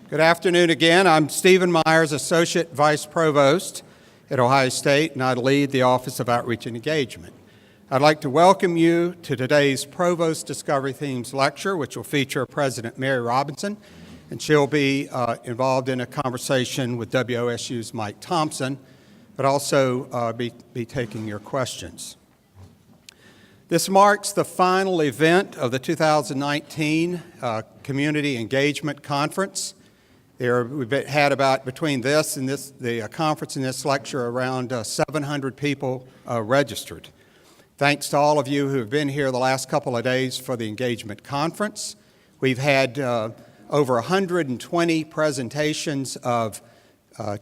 Good afternoon again. I'm Stephen Myers, Associate Vice Provost at Ohio State, and I lead the Office of Outreach and Engagement. I'd like to welcome you to today's Provost Discovery Themes lecture, which will feature President Mary Robinson, and she'll be involved in a conversation with WOSU's Mike Thompson, but also be taking your questions. This marks the final event of the 2019 Community Engagement Conference. We've had about, between this and the conference and this lecture, around 700 people registered. Thanks to all of you who have been here the last couple of days for the engagement conference. We've had over 120 presentations of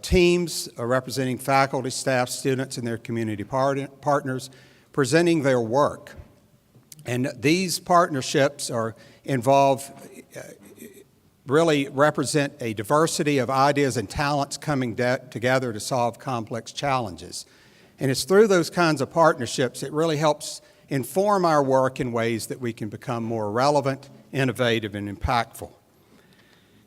teams representing faculty, staff, students, and their community partners presenting their work. And these partnerships really represent a diversity of ideas and talents coming together to solve complex challenges. And it's through those kinds of partnerships it really helps inform our work in ways that we can become more relevant, innovative, and impactful.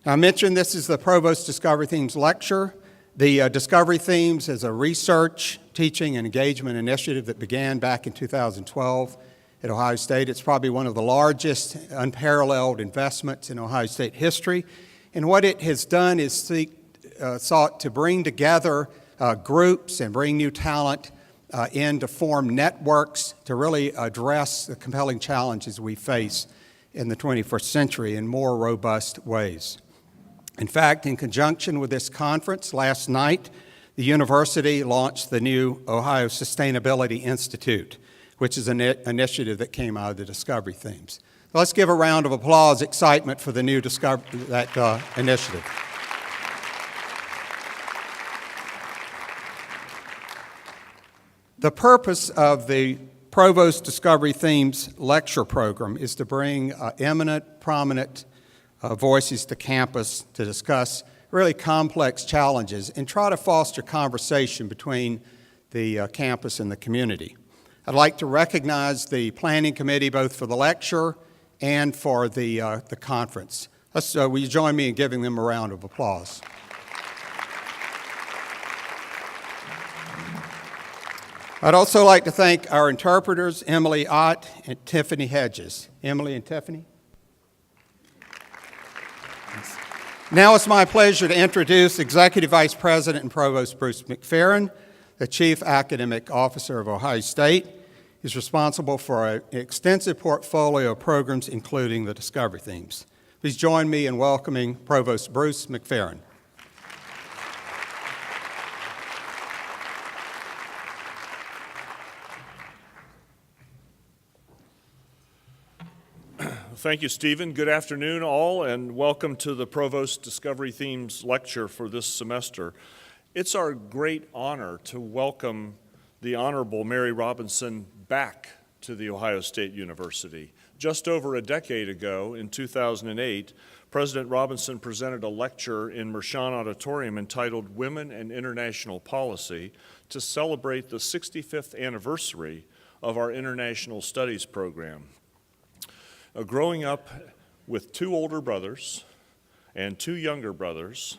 Now, I mentioned this is the Provost Discovery Themes lecture. The Discovery Themes is a research, teaching, and engagement initiative that began back in 2012 at Ohio State. It's probably one of the largest, unparalleled investments in Ohio State history. And what it has done is sought to bring together groups and bring new talent in to form networks to really address the compelling challenges we face in the 21st century in more robust ways. In fact, in conjunction with this conference, last night, the university launched the new Ohio Sustainability Institute, which is an initiative that came out of the Discovery Themes. Let's give a round of applause, excitement for the new initiative. The purpose of the Provost Discovery Themes lecture program is to bring eminent, prominent voices to campus to discuss really complex challenges and try to foster conversation between the campus and the community. I'd like to recognize the planning committee both for the lecture and for the conference. Will you join me in giving them a round of applause? I'd also like to thank our interpreters, Emily Ott and Tiffany Hedges. Emily and Tiffany. Now it's my pleasure to introduce Executive Vice President and Provost Bruce McFerrin, the Chief Academic Officer of Ohio State. He's responsible for an extensive portfolio of programs, including the Discovery Themes. Please join me in welcoming Provost Bruce McFerrin. Thank you, Stephen. Good afternoon, all, and welcome to the Provost Discovery Themes lecture for this semester. It's our great honor to welcome the Honorable Mary Robinson back to The Ohio State University. Just over a decade ago, in 2008, President Robinson presented a lecture in Mershon Auditorium entitled Women and International Policy to celebrate the 65th anniversary of our International Studies program. Growing up with two older brothers and two younger brothers,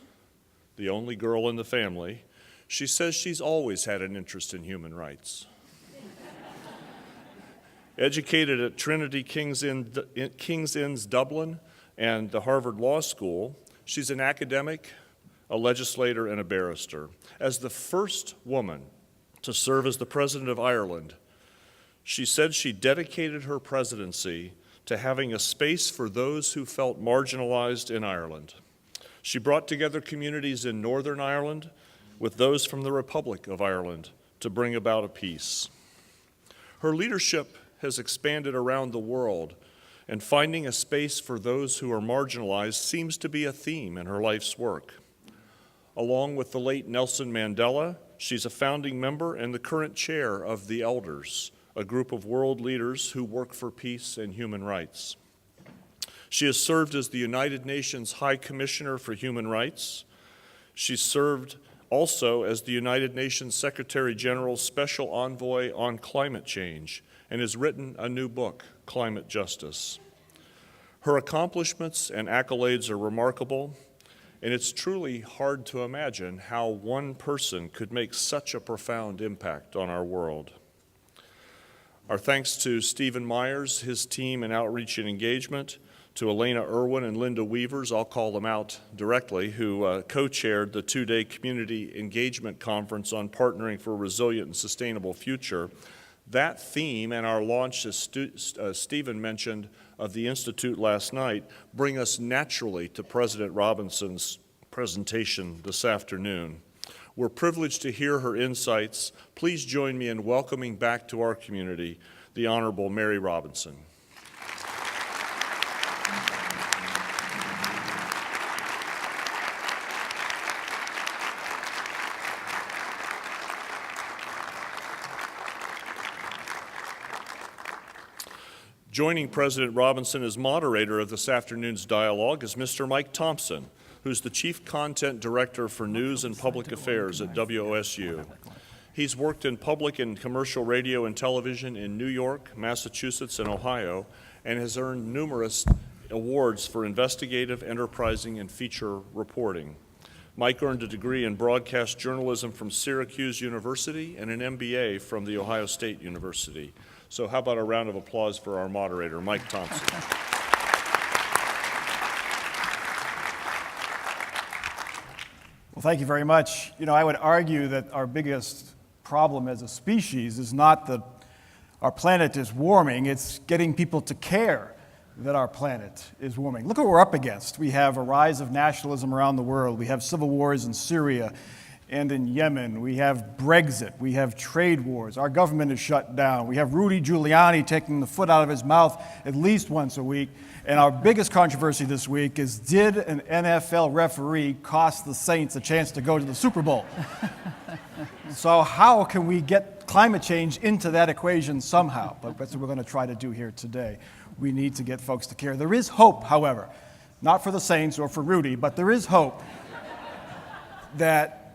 the only girl in the family, she says she's always had an interest in human rights. Educated at Trinity King's Inns, Dublin, and the Harvard Law School, she's an academic, a legislator, and a barrister. As the first woman to serve as the President of Ireland, she said she dedicated her presidency to having a space for those who felt marginalized in Ireland. She brought together communities in Northern Ireland with those from the Republic of Ireland to bring about a peace. Her leadership has expanded around the world, and finding a space for those who are marginalized seems to be a theme in her life's work. Along with the late Nelson Mandela, she's a founding member and the current chair of the Elders, a group of world leaders who work for peace and human rights. She has served as the United Nations High Commissioner for Human Rights. She's served also as the United Nations Secretary General's Special Envoy on Climate Change and has written a new book, Climate Justice. Her accomplishments and accolades are remarkable, And it's truly hard to imagine how one person could make such a profound impact on our world. Our thanks to Stephen Myers, his team in outreach and engagement, to Elena Irwin and Linda Weavers, I'll call them out directly, who co-chaired the two-day Community Engagement Conference on Partnering for a Resilient and Sustainable Future. That theme and our launch, as Stephen mentioned, of the Institute last night, bring us naturally to President Robinson's presentation this afternoon. We're privileged to hear her insights. Please join me in welcoming back to our community the Honorable Mary Robinson. Joining President Robinson as moderator of this afternoon's dialogue is Mr. Mike Thompson, who's the Chief Content Director for News and Public Affairs at WOSU. He's worked in public and commercial radio and television in New York, Massachusetts, and Ohio, and has earned numerous awards for investigative, enterprising, and feature reporting. Mike earned a degree in broadcast journalism from Syracuse University and an MBA from The Ohio State University. So how about a round of applause for our moderator, Mike Thompson. Well, thank you very much. You know, I would argue that our biggest problem as a species is not that our planet is warming, it's getting people to care that our planet is warming. Look what we're up against. We have a rise of nationalism around the world. We have civil wars in Syria and in Yemen. We have Brexit. We have trade wars. Our government is shut down. We have Rudy Giuliani taking the foot out of his mouth at least once a week. And our biggest controversy this week is, did an NFL referee cost the Saints a chance to go to the Super Bowl? So how can we get climate change into that equation somehow? But that's what we're going to try to do here today. We need to get folks to care. There is hope, however, not for the Saints or for Rudy, but there is hope that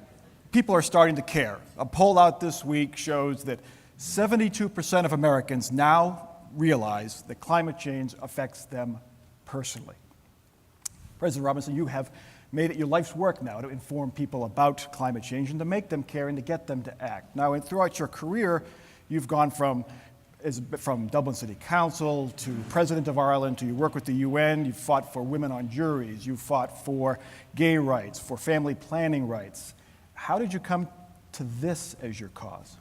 people are starting to care. A poll out this week shows that 72% of Americans now realize that climate change affects them personally. President Robinson, you have made it your life's work now to inform people about climate change and to make them care and to get them to act. Now, throughout your career, you've gone from Dublin City Council to President of Ireland to you work with the UN. You've fought for women on juries. You've fought for gay rights, for family planning rights. How did you come to this as your cause?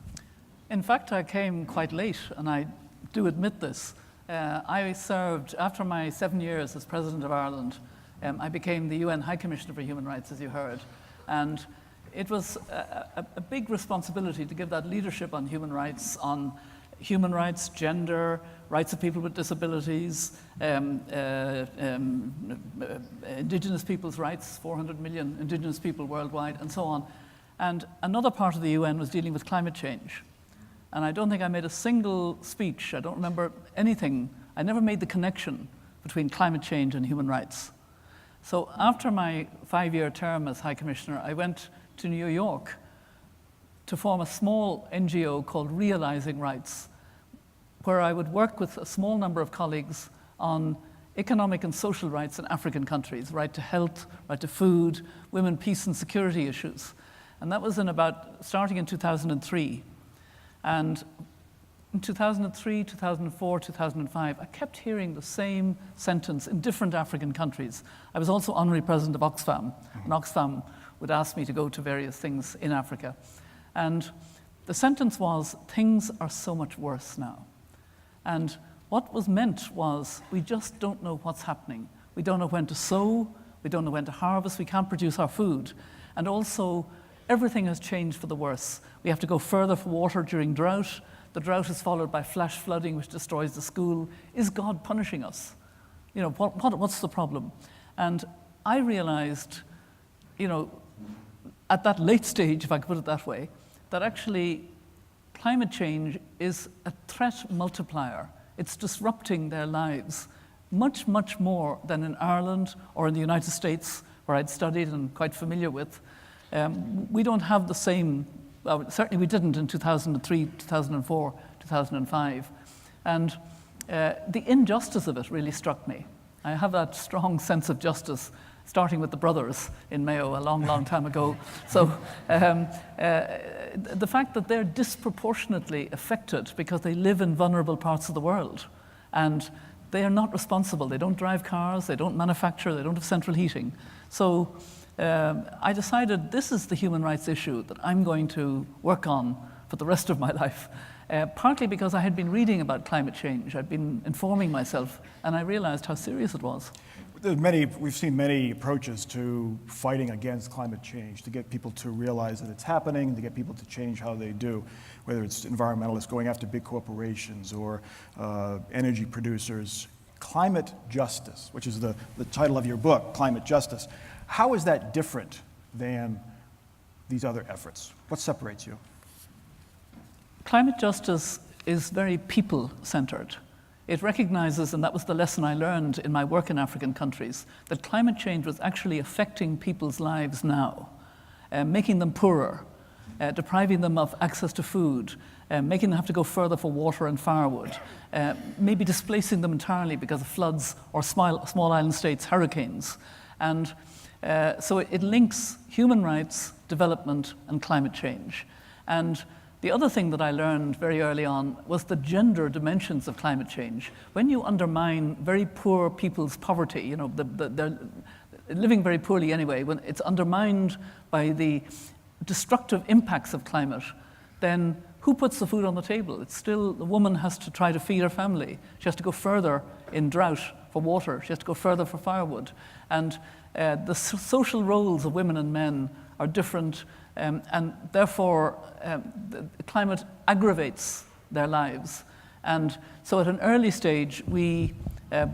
In fact, I came quite late, and I do admit this. I served, after my 7 years as President of Ireland, I became the UN High Commissioner for Human Rights, as you heard. And it was a big responsibility to give that leadership on human rights, gender, rights of people with disabilities, indigenous people's rights, 400 million indigenous people worldwide, and so on. And another part of the UN was dealing with climate change. And I don't think I made a single speech. I don't remember anything. I never made the connection between climate change and human rights. So after my 5-year term as High Commissioner, I went to New York to form a small NGO called Realizing Rights, where I would work with a small number of colleagues on economic and social rights in African countries, right to health, right to food, women, peace and security issues. And that was starting in 2003. And in 2003, 2004, 2005, I kept hearing the same sentence in different African countries. I was also honorary president of Oxfam, and Oxfam would ask me to go to various things in Africa. And the sentence was, things are so much worse now. And what was meant was, we just don't know what's happening. We don't know when to sow, we don't know when to harvest, we can't produce our food. And also, everything has changed for the worse. We have to go further for water during drought. The drought is followed by flash flooding, which destroys the school. Is God punishing us? You know, what's the problem? And I realized, you know, at that late stage, if I could put it that way, that actually climate change is a threat multiplier. It's disrupting their lives much, much more than in Ireland or in the United States, where I'd studied and quite familiar with. We don't have the same, well, certainly we didn't in 2003, 2004, 2005. And the injustice of it really struck me. I have that strong sense of justice, starting with the brothers in Mayo a long, long time ago. So the fact that they're disproportionately affected because they live in vulnerable parts of the world, and they are not responsible. They don't drive cars, they don't manufacture, they don't have central heating. So I decided this is the human rights issue that I'm going to work on for the rest of my life. Partly because I had been reading about climate change, I'd been informing myself, and I realized how serious it was. We've seen many approaches to fighting against climate change, to get people to realize that it's happening, to get people to change how they do, whether it's environmentalists going after big corporations or energy producers. Climate justice, which is the title of your book, Climate Justice. How is that different than these other efforts? What separates you? Climate justice is very people-centered. It recognizes, and that was the lesson I learned in my work in African countries, that climate change was actually affecting people's lives now, making them poorer, depriving them of access to food, making them have to go further for water and firewood, maybe displacing them entirely because of floods or small island states, hurricanes. And so it links human rights, development, and climate change. And the other thing that I learned very early on was the gender dimensions of climate change. When you undermine very poor people's poverty, they're living very poorly anyway, when it's undermined by the destructive impacts of climate, then who puts the food on the table? It's still, the woman has to try to feed her family. She has to go further in drought for water. She has to go further for firewood. And the social roles of women and men are different, and therefore the climate aggravates their lives. And so at an early stage, we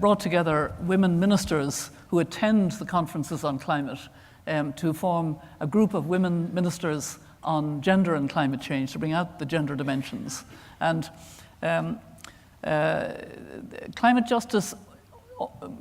brought together women ministers who attend the conferences on climate to form a group of women ministers on gender and climate change, to bring out the gender dimensions. And climate justice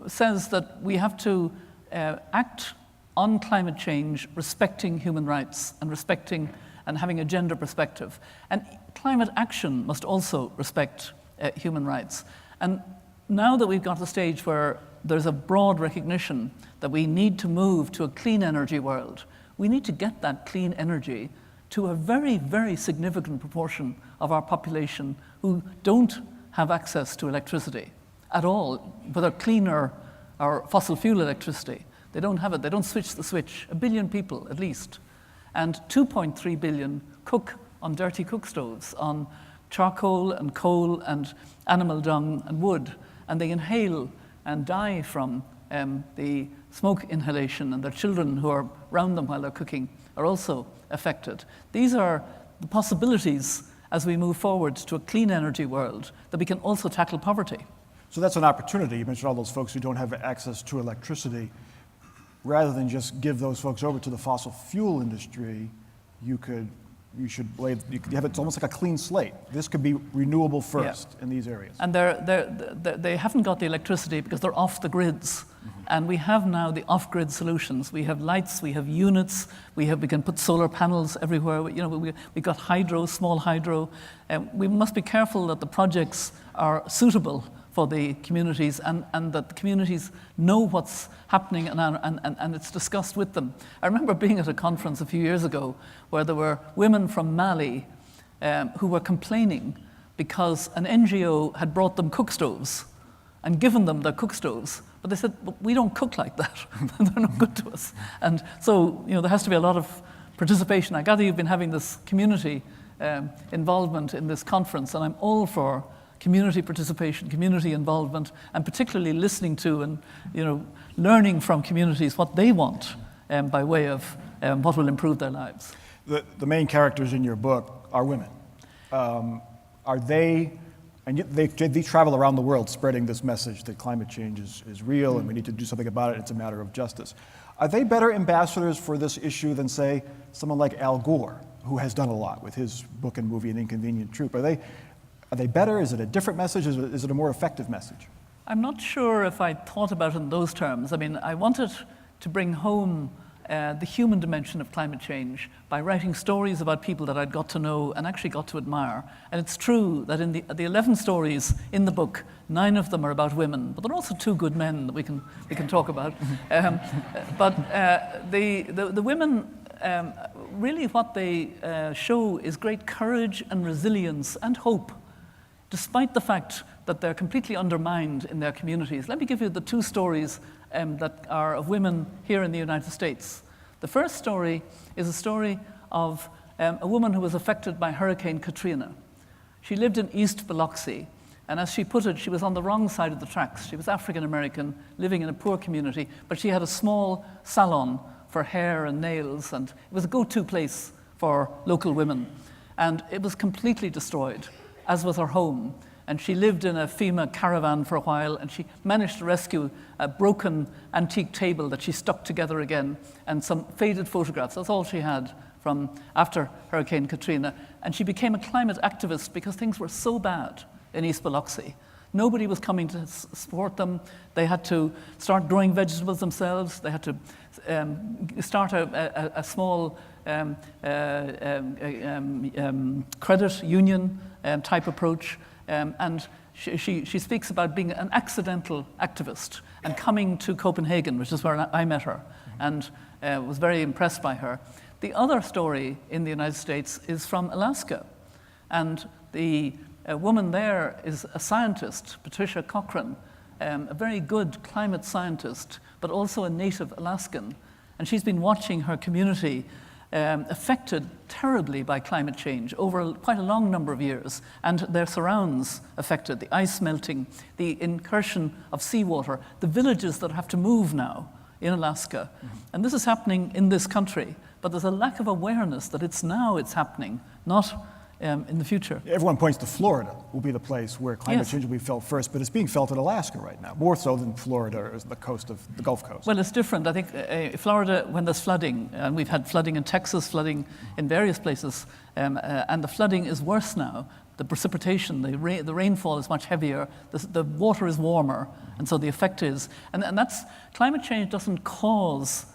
says that we have to act on climate change respecting human rights and respecting and having a gender perspective. And climate action must also respect human rights. And now that we've got to the stage where there's a broad recognition that we need to move to a clean energy world, we need to get that clean energy to a very, very significant proportion of our population who don't have access to electricity at all, whether clean or fossil fuel electricity. They don't have it. They don't switch the switch. 1 billion people, at least. And 2.3 billion cook on dirty cook stoves, on charcoal and coal and animal dung and wood. And they inhale and die from the smoke inhalation, and their children who are around them while they're cooking are also affected. These are the possibilities as we move forward to a clean energy world, that we can also tackle poverty. So that's an opportunity. You mentioned all those folks who don't have access to electricity. Rather than just give those folks over to the fossil fuel industry, you should have it almost like a clean slate. This could be renewable first in these areas. And they haven't got the electricity because they're off the grids. Mm-hmm. And we have now the off-grid solutions. We have lights, we have units, we can put solar panels everywhere. We've got hydro, small hydro. We must be careful that the projects are suitable for the communities, and that the communities know what's happening and it's discussed with them. I remember being at a conference a few years ago where there were women from Mali who were complaining because an NGO had brought them cook stoves and given them their cook stoves, but they said, we don't cook like that. They're not good to us. And so there has to be a lot of participation. I gather you've been having this community involvement in this conference, and I'm all for community participation, community involvement, and particularly listening to and learning from communities what they want by way of what will improve their lives. The main characters in your book are women. Are they, and they travel around the world spreading this message that climate change is real and we need to do something about it, it's a matter of justice. Are they better ambassadors for this issue than, say, someone like Al Gore, who has done a lot with his book and movie, An Inconvenient Truth? Are they better? Is it a different message? Is it a more effective message? I'm not sure if I thought about it in those terms. I mean, I wanted to bring home the human dimension of climate change by writing stories about people that I'd got to know and actually got to admire. And it's true that in the 11 stories in the book, 9 of them are about women, but there are also 2 good men that we can talk about. But the women, really what they show is great courage and resilience and hope, despite the fact that they're completely undermined in their communities. Let me give you the 2 stories that are of women here in the United States. The first story is a story of a woman who was affected by Hurricane Katrina. She lived in East Biloxi, and as she put it, she was on the wrong side of the tracks. She was African American, living in a poor community, but she had a small salon for hair and nails, and it was a go-to place for local women. And it was completely destroyed, as was her home. And she lived in a FEMA caravan for a while, and she managed to rescue a broken antique table that she stuck together again, and some faded photographs. That's all she had from after Hurricane Katrina. And she became a climate activist because things were so bad in East Biloxi. Nobody was coming to support them. They had to start growing vegetables themselves. They had to start a small credit union type approach. And she speaks about being an accidental activist and coming to Copenhagen, which is where I met her, and was very impressed by her. The other story in the United States is from Alaska, and the woman there is a scientist, Patricia Cochran, a very good climate scientist, but also a native Alaskan, and she's been watching her community affected terribly by climate change over quite a long number of years, and their surrounds affected, the ice melting, the incursion of seawater, the villages that have to move now in Alaska. And this is happening in this country, but there's a lack of awareness that it's happening, not in the future. Everyone points to Florida will be the place where climate change will be felt first, but it's being felt in Alaska right now, more so than Florida or the coast of the Gulf Coast. Well, it's different. I think Florida, when there's flooding, and we've had flooding in Texas, flooding in various places, and the flooding is worse now. The precipitation, the rainfall is much heavier, the water is warmer, and so the effect is, and that's, climate change doesn't cause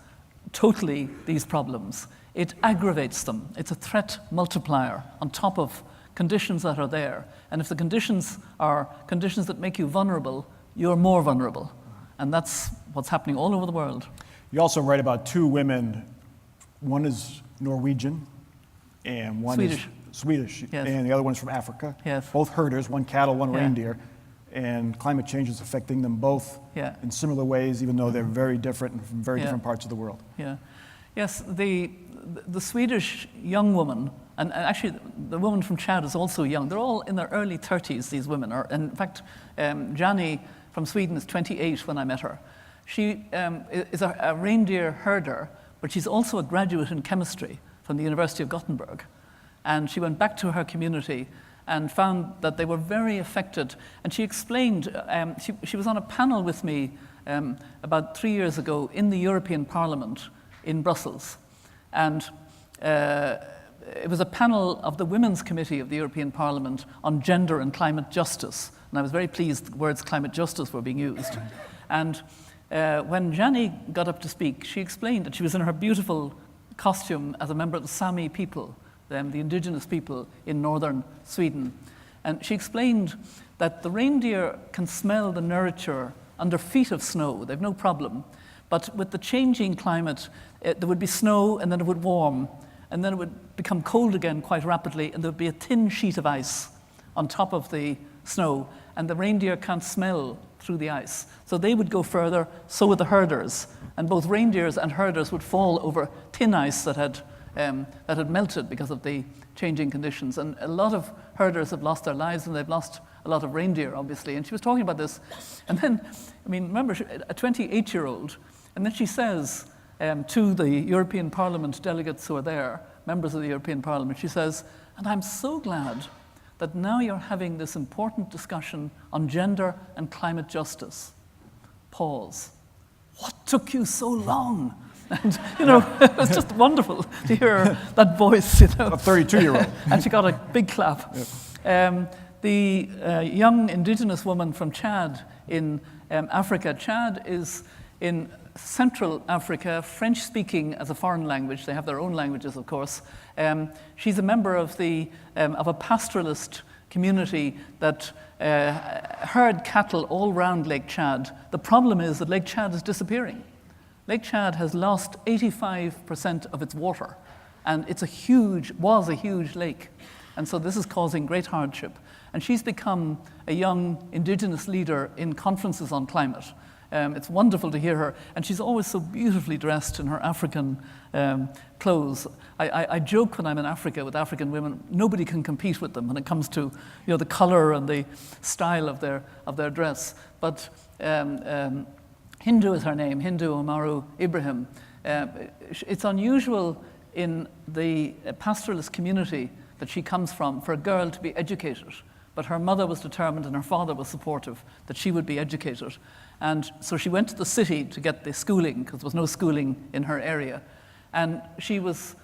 totally these problems. It aggravates them. It's a threat multiplier on top of conditions that are there. And if the conditions are conditions that make you vulnerable, you're more vulnerable. And that's what's happening all over the world. You also write about 2 women. One is Norwegian, and one is Swedish, yes. And the other one's from Africa. Yes. Both herders, one cattle, one reindeer. And climate change is affecting them both in similar ways, even though they're very different and from very different parts of the world. Yeah. Yes, the Swedish young woman, and actually the woman from Chad is also young. They're all in their early 30s, these women are. In fact, Jani from Sweden is 28 when I met her. She is a reindeer herder, but she's also a graduate in chemistry from the University of Gothenburg. And she went back to her community and found that they were very affected. And she explained, she was on a panel with me about 3 years ago in the European Parliament in Brussels. And it was a panel of the Women's Committee of the European Parliament on gender and climate justice. And I was very pleased the words climate justice were being used. And when Jani got up to speak, she explained that she was in her beautiful costume as a member of the Sami people, the indigenous people in northern Sweden. And she explained that the reindeer can smell the nurture under feet of snow. They've no problem. But with the changing climate, there would be snow, and then it would warm, and then it would become cold again quite rapidly, and there would be a thin sheet of ice on top of the snow, and the reindeer can't smell through the ice. So they would go further, so would the herders, and both reindeers and herders would fall over thin ice that had melted because of the changing conditions. And a lot of herders have lost their lives, and they've lost a lot of reindeer, obviously. And she was talking about this. And then, I mean, remember, a 28-year-old, and then she says to the European Parliament delegates who are there, members of the European Parliament, she says, and I'm so glad that now you're having this important discussion on gender and climate justice. Pause. What took you so long? And, you know, it was just wonderful to hear that voice, you know. A 32-year-old. And she got a big clap. Yep. The young indigenous woman from Chad in Africa. Chad is in Central Africa, French-speaking as a foreign language. They have their own languages, of course. She's a member of a pastoralist community that herd cattle all around Lake Chad. The problem is that Lake Chad is disappearing. Lake Chad has lost 85% of its water, and was a huge lake. And so this is causing great hardship. And she's become a young indigenous leader in conferences on climate. It's wonderful to hear her, and she's always so beautifully dressed in her African clothes. I joke when I'm in Africa with African women, nobody can compete with them when it comes to the color and the style of their dress. But Hindu is her name, Hindu Omaru Ibrahim. It's unusual in the pastoralist community that she comes from for a girl to be educated. But her mother was determined and her father was supportive that she would be educated. And so she went to the city to get the schooling, because there was no schooling in her area. And she was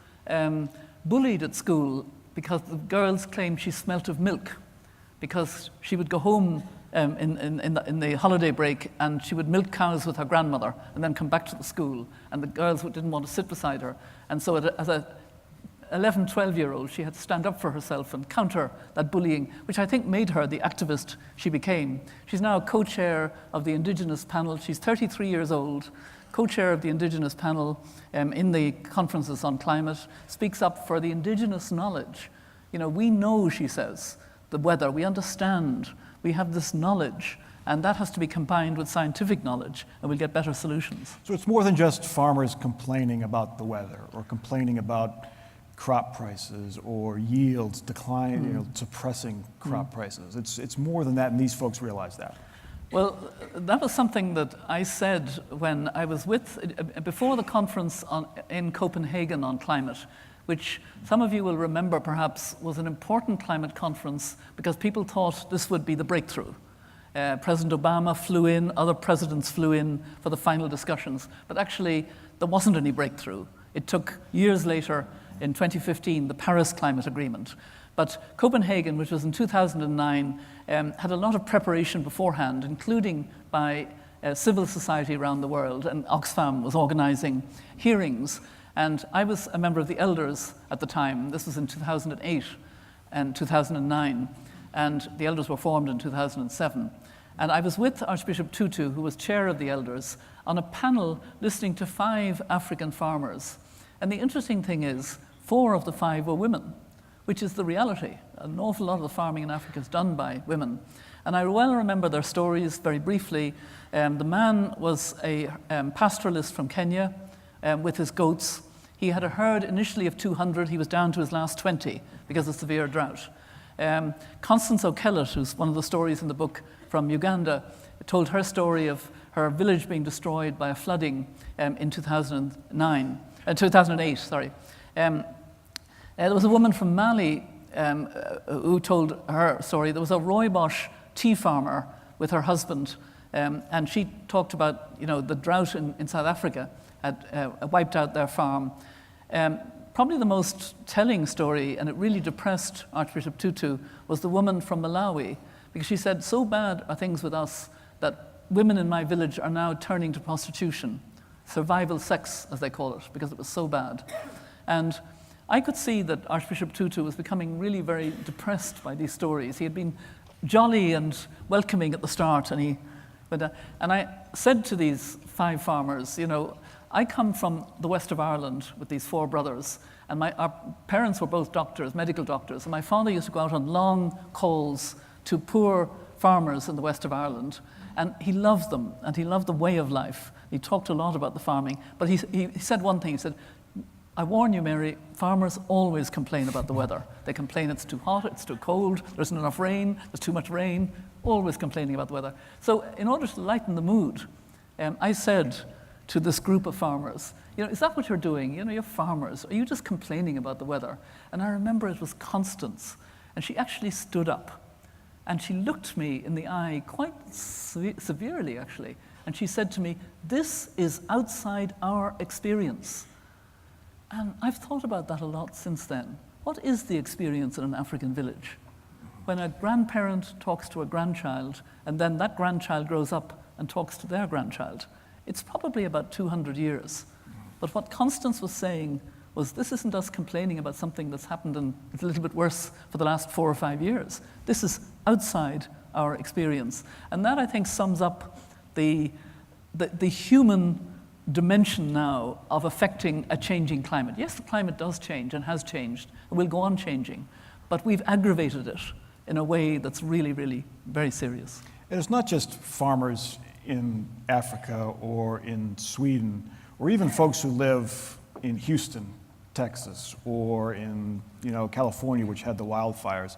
bullied at school because the girls claimed she smelt of milk, because she would go home in the holiday break and she would milk cows with her grandmother and then come back to the school, and the girls didn't want to sit beside her. And so as a 11, 12-year-old, she had to stand up for herself and counter that bullying, which I think made her the activist she became. She's now co-chair of the Indigenous panel. She's 33 years old, co-chair of the Indigenous panel in the conferences on climate, speaks up for the Indigenous knowledge. We know, she says, the weather, we understand, we have this knowledge, and that has to be combined with scientific knowledge, and we'll get better solutions. So it's more than just farmers complaining about the weather or complaining about crop prices or yields declining, suppressing crop prices. It's more than that, and these folks realize that. Well, that was something that I said when I was before the conference in Copenhagen on climate, which some of you will remember perhaps was an important climate conference because people thought this would be the breakthrough. President Obama flew in, other presidents flew in for the final discussions, but actually there wasn't any breakthrough. It took years later, in 2015, the Paris Climate Agreement. But Copenhagen, which was in 2009, had a lot of preparation beforehand, including by civil society around the world, and Oxfam was organizing hearings. And I was a member of the elders at the time. This was in 2008 and 2009, and the elders were formed in 2007. And I was with Archbishop Tutu, who was chair of the elders, on a panel listening to 5 African farmers. And the interesting thing is, 4 of the 5 were women, which is the reality. An awful lot of the farming in Africa is done by women. And I well remember their stories very briefly. The man was a pastoralist from Kenya with his goats. He had a herd initially of 200. He was down to his last 20 because of severe drought. Constance O'Kellett, who's one of the stories in the book from Uganda, told her story of her village being destroyed by a flooding in 2008. There was a woman from Mali who told her story. There was a rooibos tea farmer with her husband, and she talked about the drought in South Africa had wiped out their farm. Probably the most telling story, and it really depressed Archbishop Tutu, was the woman from Malawi, because she said, so bad are things with us that women in my village are now turning to prostitution, survival sex, as they call it, because it was so bad. And I could see that Archbishop Tutu was becoming really very depressed by these stories. He had been jolly and welcoming at the start, and I said to these 5 farmers, I come from the west of Ireland with these 4 brothers, and our parents were both doctors, medical doctors, and my father used to go out on long calls to poor farmers in the west of Ireland, and he loved them, and he loved the way of life. He talked a lot about the farming, but he said one thing. He said, I warn you, Mary, farmers always complain about the weather. They complain it's too hot, it's too cold, there isn't enough rain, there's too much rain, always complaining about the weather. So in order to lighten the mood, I said to this group of farmers, is that what you're doing? You're farmers. Are you just complaining about the weather? And I remember it was Constance, and she actually stood up, and she looked me in the eye quite severely, actually, and she said to me, this is outside our experience. And I've thought about that a lot since then. What is the experience in an African village? When a grandparent talks to a grandchild, and then that grandchild grows up and talks to their grandchild. it's probably about 200 years. But what Constance was saying was, this isn't us complaining about something that's happened and it's a little bit worse for the last 4 or 5 years. This is outside our experience. And that, I think, sums up the human dimension now of affecting a changing climate. Yes, the climate does change and has changed and will go on changing, but we've aggravated it in a way that's really, really very serious. And it's not just farmers in Africa or in Sweden, or even folks who live in Houston, Texas, or in California, which had the wildfires.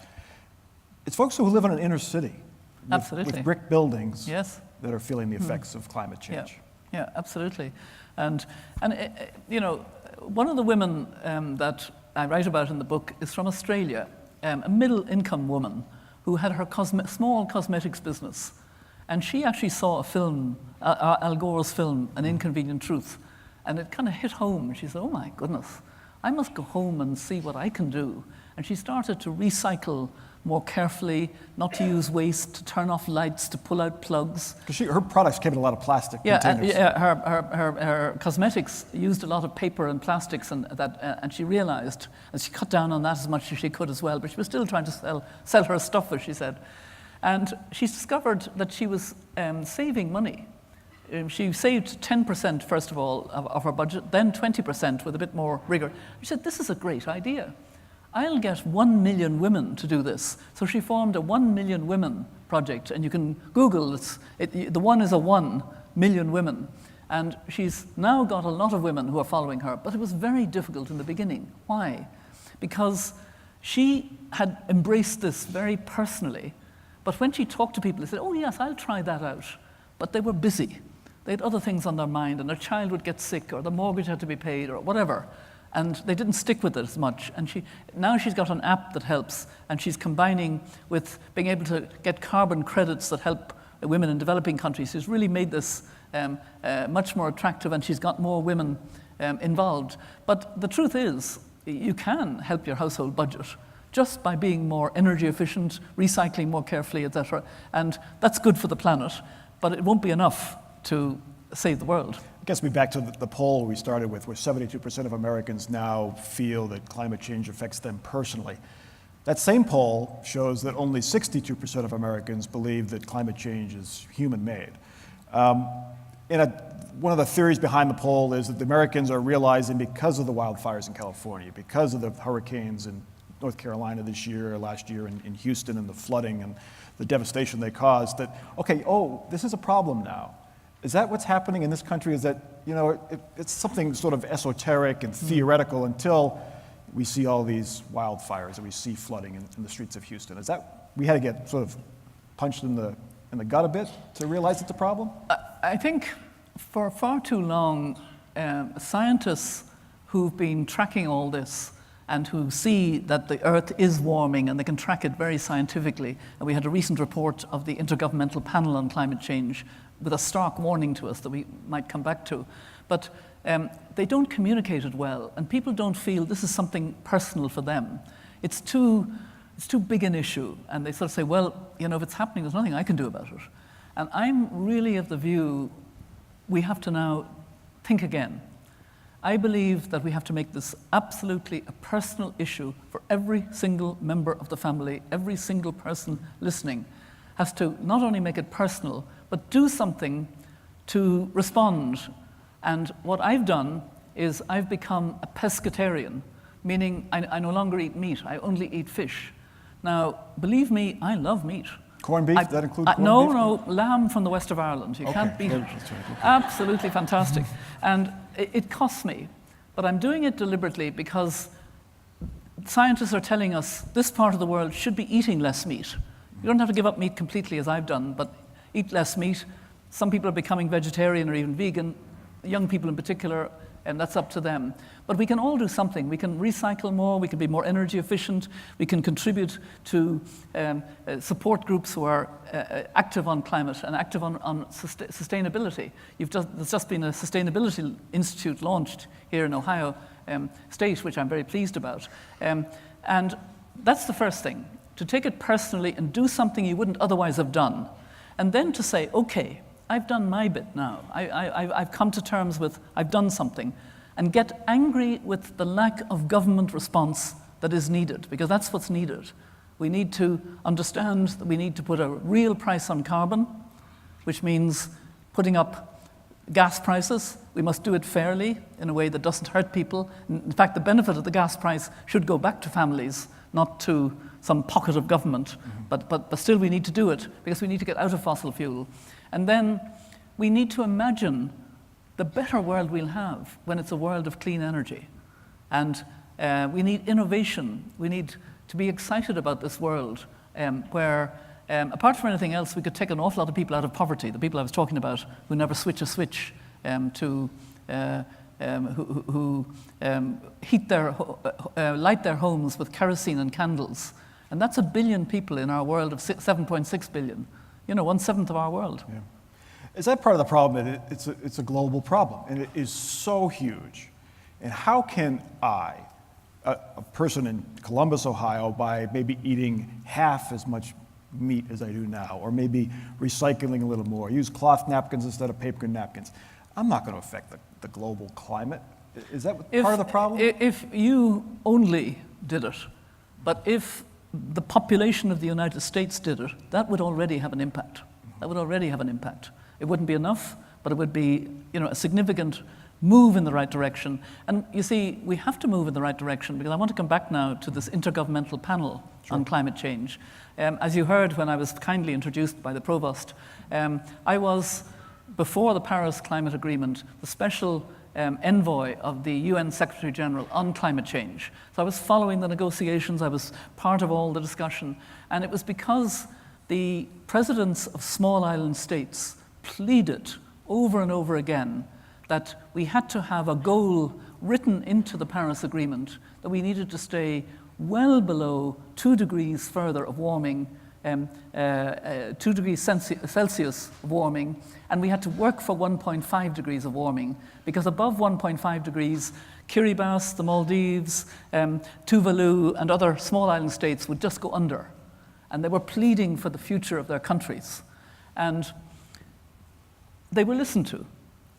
It's folks who live in an inner city with brick buildings that are feeling the effects of climate change. Yeah, absolutely. And one of the women that I write about in the book is from Australia, a middle-income woman who had her small cosmetics business. And she actually saw a film, Al Gore's film, An Inconvenient Truth, and it kind of hit home. She said, oh my goodness, I must go home and see what I can do. And she started to recycle more carefully, not to use waste, to turn off lights, to pull out plugs. Because her products came in a lot of plastic containers. Her cosmetics used a lot of paper and plastics, and she realized, and she cut down on that as much as she could as well, but she was still trying to sell her stuff, as she said. And she discovered that she was saving money. She saved 10%, first of all, of her budget, then 20% with a bit more rigor. She said, this is a great idea. I'll get 1 million women to do this. So she formed a 1 million women project, and you can Google the one is a 1 million women. And she's now got a lot of women who are following her, but it was very difficult in the beginning. Why? Because she had embraced this very personally, but when she talked to people, they said, oh yes, I'll try that out. But they were busy. They had other things on their mind, and their child would get sick, or the mortgage had to be paid, or whatever. And they didn't stick with it as much. And now she's got an app that helps, and she's combining with being able to get carbon credits that help women in developing countries. She's really made this much more attractive, and she's got more women involved. But the truth is, you can help your household budget just by being more energy efficient, recycling more carefully, etc. And that's good for the planet, but it won't be enough to save the world. It gets me back to the poll we started with, where 72% of Americans now feel that climate change affects them personally. That same poll shows that only 62% of Americans believe that climate change is human-made. One of the theories behind the poll is that the Americans are realizing, because of the wildfires in California, because of the hurricanes in North Carolina this year, or last year in Houston, and the flooding and the devastation they caused, that, okay, this is a problem now. Is that what's happening in this country? Is that, it's something sort of esoteric and theoretical until we see all these wildfires and we see flooding in the streets of Houston? Is that, we had to get sort of punched in the gut a bit to realize it's a problem? I think for far too long, scientists who've been tracking all this and who see that the Earth is warming, and they can track it very scientifically. And we had a recent report of the Intergovernmental Panel on Climate Change with a stark warning to us that we might come back to. But they don't communicate it well, and people don't feel this is something personal for them. It's too big an issue, and they sort of say, well, if it's happening, there's nothing I can do about it. And I'm really of the view we have to now think again. I believe that we have to make this absolutely a personal issue for every single member of the family. Every single person listening has to not only make it personal, but do something to respond. And what I've done is I've become a pescetarian, meaning I no longer eat meat, I only eat fish. Now, believe me, I love meat. Corned beef, that include corned beef? No, lamb from the west of Ireland. You can't beat it. Absolutely fantastic. And it costs me, but I'm doing it deliberately because scientists are telling us this part of the world should be eating less meat. You don't have to give up meat completely, as I've done, but eat less meat. Some people are becoming vegetarian or even vegan, young people in particular, and that's up to them. But we can all do something. We can recycle more, we can be more energy efficient, we can contribute to support groups who are active on climate and active on sustainability. There's just been a sustainability institute launched here in Ohio State, which I'm very pleased about. And that's the first thing, to take it personally and do something you wouldn't otherwise have done. And then to say, okay, I've done my bit now. I've come to terms with, I've done something, and get angry with the lack of government response that is needed, because that's what's needed. We need to understand that we need to put a real price on carbon, which means putting up gas prices. We must do it fairly in a way that doesn't hurt people. In fact, the benefit of the gas price should go back to families, not to some pocket of government. But still we need to do it because we need to get out of fossil fuel. And then we need to imagine the better world we'll have when it's a world of clean energy. And we need innovation. We need to be excited about this world where, apart from anything else, we could take an awful lot of people out of poverty. The people I was talking about who never switch a switch, who light their homes with kerosene and candles. And that's 1 billion people in our world of 7.6 billion. 1/7 of our world. Yeah. Is that part of the problem? That it's a global problem, and it is so huge. And how can I, a person in Columbus, Ohio, by maybe eating half as much meat as I do now, or maybe recycling a little more, use cloth napkins instead of paper napkins, I'm not going to affect the global climate. Is that part of the problem? If you only did it, but if the population of the United States did it, that would already have an impact. That would already have an impact. It wouldn't be enough, but it would be, a significant move in the right direction. And you see, we have to move in the right direction because I want to come back now to this Intergovernmental panel on climate change. As you heard when I was kindly introduced by the Provost, I was, before the Paris Climate Agreement, the special envoy of the UN Secretary General on climate change. So I was following the negotiations, I was part of all the discussion, and it was because the presidents of small island states pleaded over and over again that we had to have a goal written into the Paris Agreement that we needed to stay well below 2 degrees further of warming, 2 degrees Celsius of warming, and we had to work for 1.5 degrees of warming, because above 1.5 degrees, Kiribati, the Maldives, Tuvalu, and other small island states would just go under. And they were pleading for the future of their countries. And they were listened to.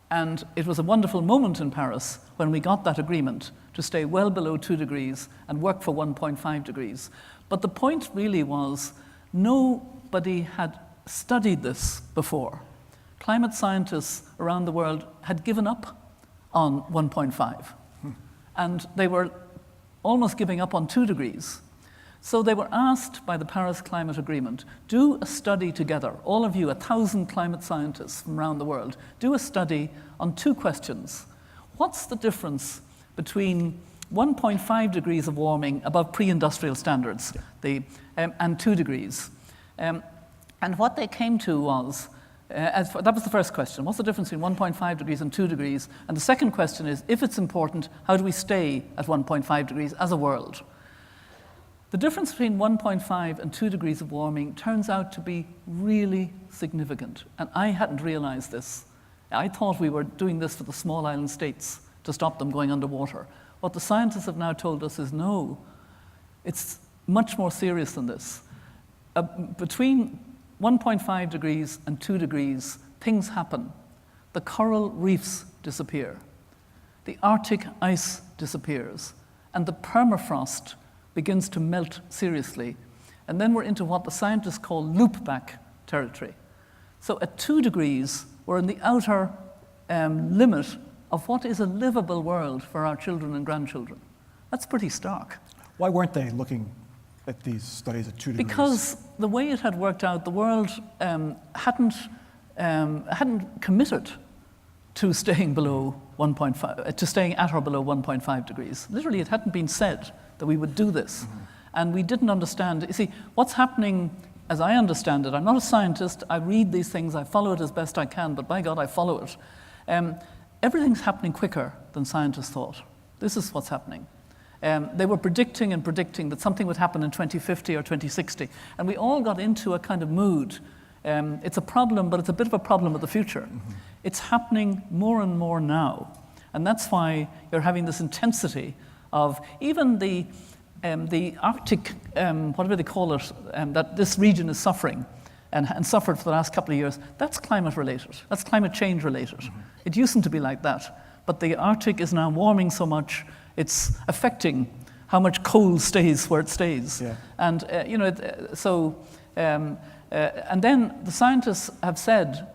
And it was a wonderful moment in Paris when we got that agreement to stay well below 2 degrees and work for 1.5 degrees. But the point really was nobody had studied this before. Climate scientists around the world had given up on 1.5. And they were almost giving up on 2 degrees. So they were asked by the Paris Climate Agreement, do a study together, all of you, 1,000 climate scientists from around the world, do a study on 2 questions. What's the difference between 1.5 degrees of warming above pre-industrial standards and 2 degrees? And what they came to was, that was the first question, what's the difference between 1.5 degrees and 2 degrees? And the second question is, if it's important, how do we stay at 1.5 degrees as a world? The difference between 1.5 and 2 degrees of warming turns out to be really significant. And I hadn't realized this. I thought we were doing this for the small island states to stop them going underwater. What the scientists have now told us is no, it's much more serious than this. Between 1.5 degrees and 2 degrees, things happen. The coral reefs disappear. The Arctic ice disappears. And the permafrost begins to melt seriously. And then we're into what the scientists call loopback territory. So at 2 degrees, we're in the outer limit of what is a livable world for our children and grandchildren. That's pretty stark. Why weren't they looking at these studies at 2 degrees? Because the way it had worked out, the world hadn't committed to staying below 1.5, to staying at or below 1.5 degrees. Literally, it hadn't been said that we would do this. And we didn't understand. You see, what's happening, as I understand it, I'm not a scientist, I read these things, I follow it as best I can, but by God, I follow it. Everything's happening quicker than scientists thought. This is what's happening. They were predicting that something would happen in 2050 or 2060. And we all got into a kind of mood. It's a problem, but it's a bit of a problem of the future. It's happening more and more now. And that's why you're having this intensity of even the Arctic, whatever they call it, that this region is suffering. and suffered for the last couple of years, that's climate related. That's climate change related. It used to be like that. But the Arctic is now warming so much, it's affecting how much coal stays where it stays. Yeah. And, and then the scientists have said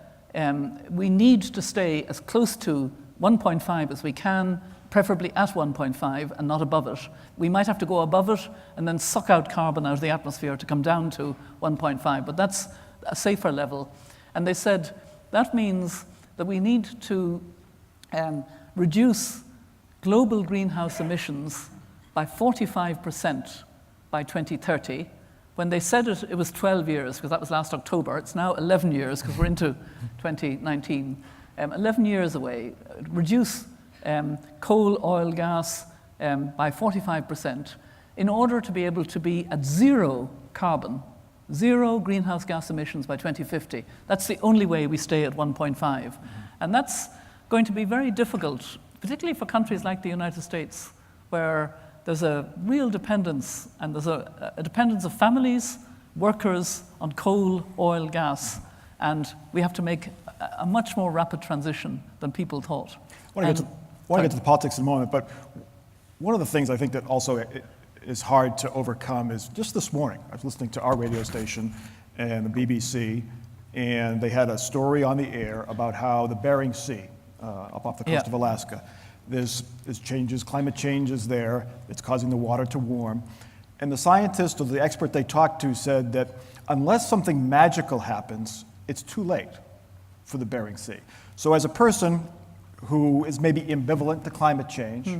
we need to stay as close to 1.5 as we can, preferably at 1.5 and not above it. We might have to go above it and then suck out carbon out of the atmosphere to come down to 1.5, but that's a safer level. And they said that means that we need to reduce global greenhouse emissions by 45% by 2030. When they said it, it was 12 years, because that was last October. It's now 11 years, because we're into 2019. 11 years away. Reduce coal, oil, gas by 45% in order to be able to be at zero carbon, zero greenhouse gas emissions by 2050. That's the only way we stay at 1.5. And that's going to be very difficult, particularly for countries like the United States, where there's a real dependence, and there's a dependence of families, workers on coal, oil, gas, and we have to make a much more rapid transition than people thought. I want to get to the politics in a moment, but one of the things I think that also is hard to overcome is just this morning, I was listening to our radio station and the BBC, and they had a story on the air about how the Bering Sea, up off the coast of Alaska, there's changes, climate change is there, it's causing the water to warm. And the scientist or the expert they talked to said that unless something magical happens, it's too late for the Bering Sea. So as a person who is maybe ambivalent to climate change,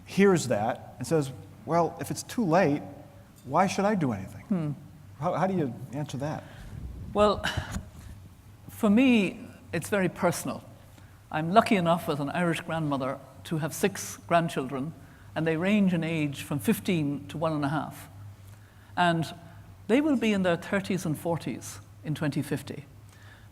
hears that and says, well, if it's too late, why should I do anything? How do you answer that? Well, for me, it's very personal. I'm lucky enough as an Irish grandmother to have 6 grandchildren, and they range in age from 15 to 1.5. And they will be in their 30s and 40s in 2050.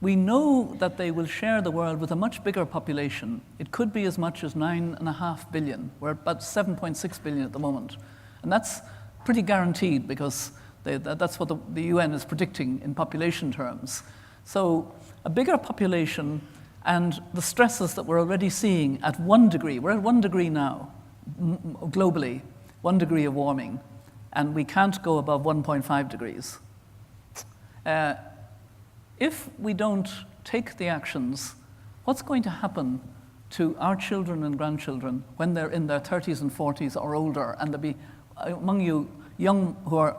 We know that they will share the world with a much bigger population. It could be as much as 9.5 billion. We're at about 7.6 billion at the moment. And that's pretty guaranteed because that's what the UN is predicting in population terms. So a bigger population and the stresses that we're already seeing at 1 degree. We're at 1 degree now, globally, 1 degree of warming, and we can't go above 1.5 degrees. If we don't take the actions, what's going to happen to our children and grandchildren when they're in their 30s and 40s or older, and there'll be among you young who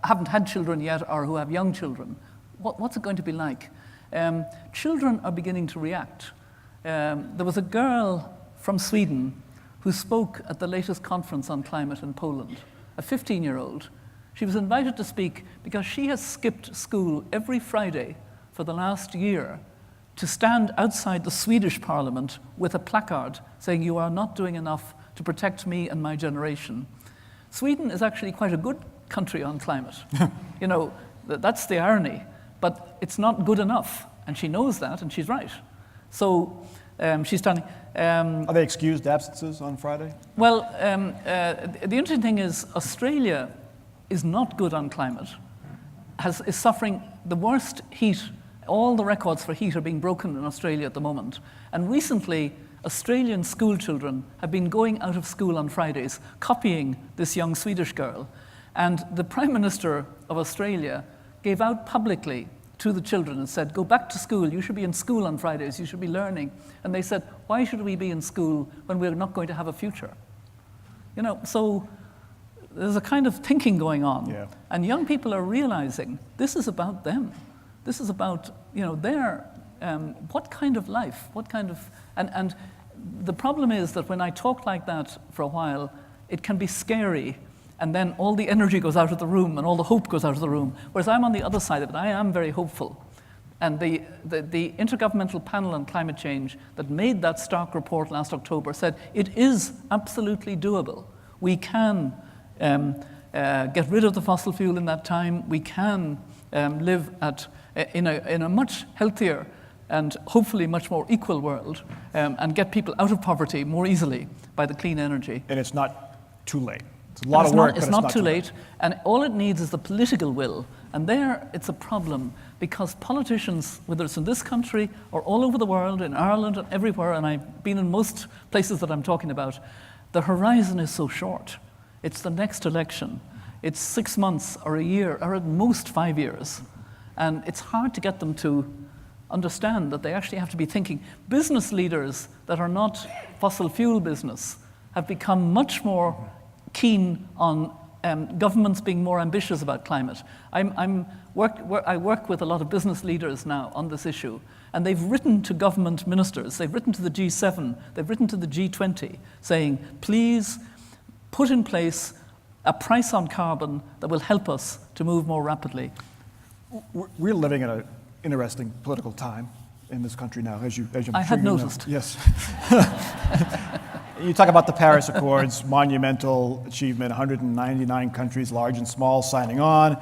haven't had children yet or who have young children? What's it going to be like? Children are beginning to react. There was a girl from Sweden who spoke at the latest conference on climate in Poland, a 15-year-old. She was invited to speak because she has skipped school every Friday for the last year to stand outside the Swedish parliament with a placard saying, "You are not doing enough to protect me and my generation." Sweden is actually quite a good country on climate. You know, that's the irony. But it's not good enough, and she knows that, and she's right. So she's standing. Are they excused absences on Friday? Well, the interesting thing is Australia is not good on climate, is suffering the worst heat. All the records for heat are being broken in Australia at the moment. And recently, Australian school children have been going out of school on Fridays, copying this young Swedish girl. And the Prime Minister of Australia gave out publicly to the children and said, "Go back to school, you should be in school on Fridays, you should be learning." And they said, "Why should we be in school when we're not going to have a future?" You know, so there's a kind of thinking going on. Yeah. And young people are realizing this is about them. This is about, you know, their, what kind of life, what kind of, and the problem is that when I talk like that for a while, it can be scary. And then all the energy goes out of the room and all the hope goes out of the room. Whereas I'm on the other side of it. I am very hopeful. And the Intergovernmental Panel on Climate Change that made that stark report last October said it is absolutely doable. We can get rid of the fossil fuel in that time. We can live in a much healthier and hopefully much more equal world and get people out of poverty more easily by the clean energy. And it's not too late. It's a lot of work, it's but not too late. And all it needs is the political will And there, it's a problem because politicians, whether it's in this country or all over the world, in Ireland and everywhere, and I've been in most places that I'm talking about, the horizon is so short. It's the next election. It's 6 months or a year, or at most 5 years. And it's hard to get them to understand that they actually have to be thinking. Business leaders that are not fossil fuel business have become much more keen on governments being more ambitious about climate. I work with a lot of business leaders now on this issue, and they've written to government ministers, they've written to the G7, they've written to the G20, saying, please put in place a price on carbon that will help us to move more rapidly. We're living in an interesting political time in this country now, as I had noticed. Yes. You talk about the Paris Accords, monumental achievement, 199 countries, large and small, signing on,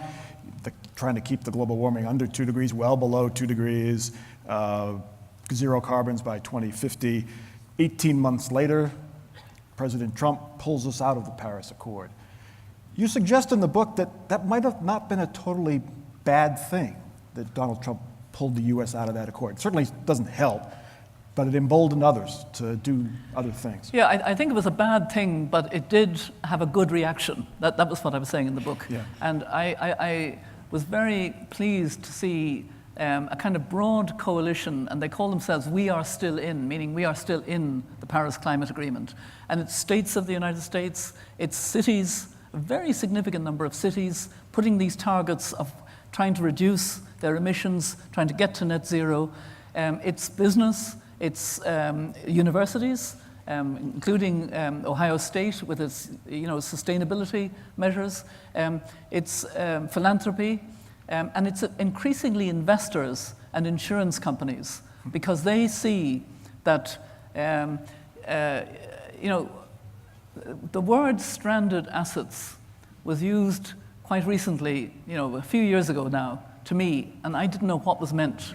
trying to keep the global warming under 2 degrees, well below 2 degrees, zero carbons by 2050. 18 months later, President Trump pulls us out of the Paris Accord. You suggest in the book that that might have not been a totally bad thing, that Donald Trump pulled the U.S. out of that accord. It certainly doesn't help, but it emboldened others to do other things. Yeah, I think it was a bad thing, but it did have a good reaction. That was what I was saying in the book. Yeah. And I was very pleased to see a kind of broad coalition, and they call themselves We Are Still In, meaning we are still in the Paris Climate Agreement. And it's states of the United States, it's cities, a very significant number of cities, putting these targets of trying to reduce their emissions, trying to get to net zero. It's business, it's universities, including Ohio State with its sustainability measures. It's philanthropy, and it's increasingly investors and insurance companies, because they see that the word stranded assets was used quite recently, a few years ago now, to me, and I didn't know what was meant.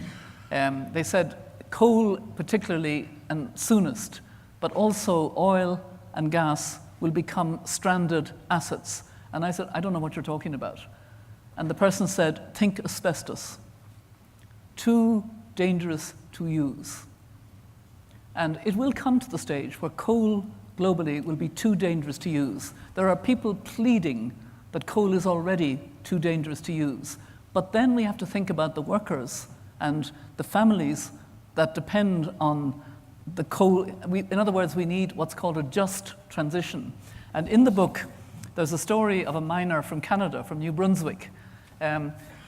They said coal particularly and soonest, but also oil and gas will become stranded assets. And I said, I don't know what you're talking about. And the person said, think asbestos. Too dangerous to use. And it will come to the stage where coal globally will be too dangerous to use. There are people pleading that coal is already too dangerous to use. But then we have to think about the workers and the families that depend on the coal. In other words, we need what's called a just transition. And in the book, there's a story of a miner from Canada, from New Brunswick.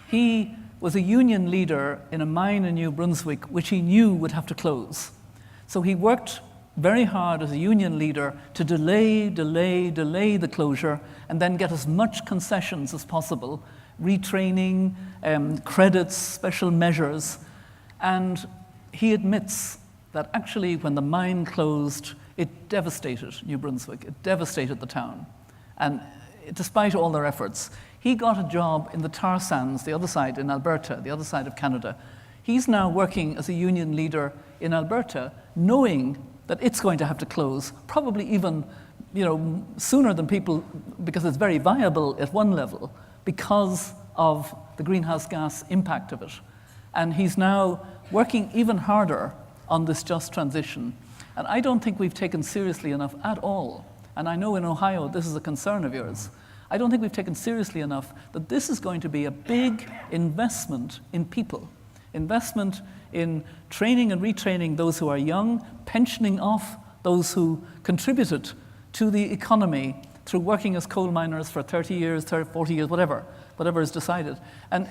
He was a union leader in a mine in New Brunswick, which he knew would have to close. So he worked very hard as a union leader to delay the closure, and then get as much concessions as possible, retraining, credits, special measures. And he admits that actually when the mine closed, it devastated New Brunswick, it devastated the town. And despite all their efforts, he got a job in the tar sands, the other side in Alberta, the other side of Canada. He's now working as a union leader in Alberta, knowing that it's going to have to close, probably even sooner than people, because it's very viable at one level, because of the greenhouse gas impact of it. And he's now working even harder on this just transition. And I don't think we've taken seriously enough at all, and I know in Ohio this is a concern of yours, I don't think we've taken seriously enough that this is going to be a big investment in people, investment in training and retraining those who are young, pensioning off those who contributed to the economy through working as coal miners for 30 years, 40 years, whatever is decided. And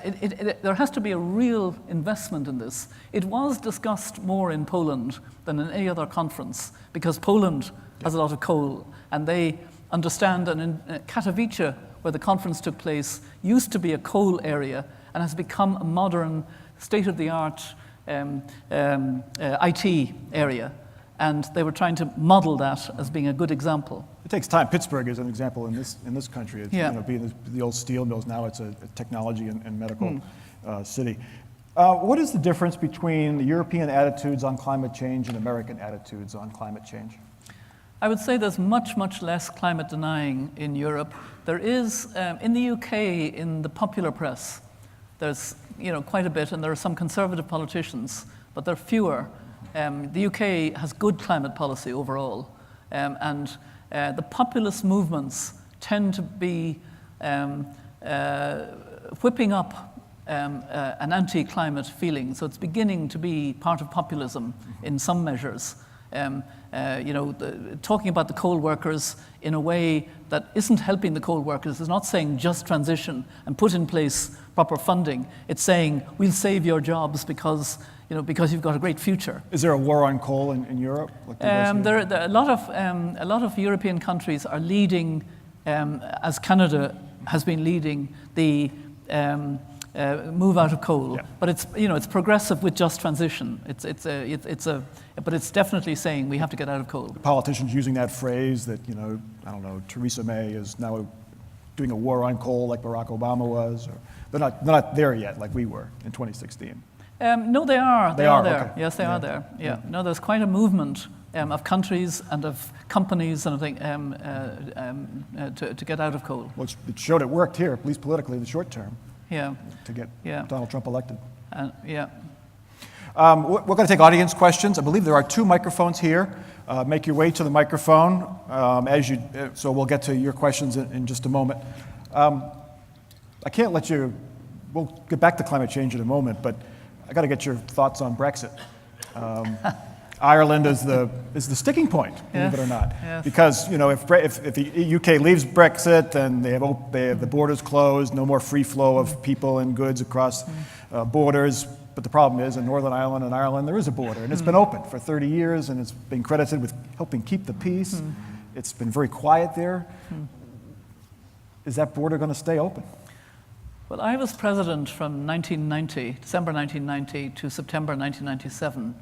there has to be a real investment in this. It was discussed more in Poland than in any other conference, because Poland has a lot of coal, and they understand, and in Katowice, where the conference took place, used to be a coal area and has become a modern, state-of-the-art IT area. And they were trying to model that as being a good example. It takes time. Pittsburgh is an example in this country. It's, being the old steel mills, now it's a technology and medical city. What is the difference between the European attitudes on climate change and American attitudes on climate change? I would say there's much, much less climate denying in Europe. There is, in the UK, in the popular press, There's quite a bit, and there are some conservative politicians, but there are fewer. The UK has good climate policy overall, and the populist movements tend to be whipping up an anti-climate feeling. So it's beginning to be part of populism in some measures. Talking about the coal workers in a way that isn't helping the coal workers. It's not saying just transition and put in place proper funding. It's saying we'll save your jobs because you've got a great future. Is there a war on coal in Europe? A lot of European countries are leading, as Canada has been leading the move out of coal. Yeah. But it's progressive with just transition. But it's definitely saying we have to get out of coal. The politicians using that phrase that Theresa May is now doing a war on coal like Barack Obama was, or they're not there yet like we were in 2016. No, they are. They are there. Okay. Yes, they are there. Yeah. No, there's quite a movement of countries and of companies and to get out of coal. Well, it showed it worked here, at least politically, in the short term. Yeah. To get Donald Trump elected. Yeah. We're going to take audience questions. I believe there are 2 microphones here. Make your way to the microphone so we'll get to your questions in just a moment. I can't let you. We'll get back to climate change in a moment, but I got to get your thoughts on Brexit. Ireland is the sticking point, believe it or not, because if the UK leaves Brexit, then they have the borders closed, no more free flow of people and goods across borders. But the problem is, in Northern Ireland and Ireland, there is a border, and it's been open for 30 years, and it's been credited with helping keep the peace. It's been very quiet there. Is that border going to stay open? Well, I was president from December 1990 to September 1997.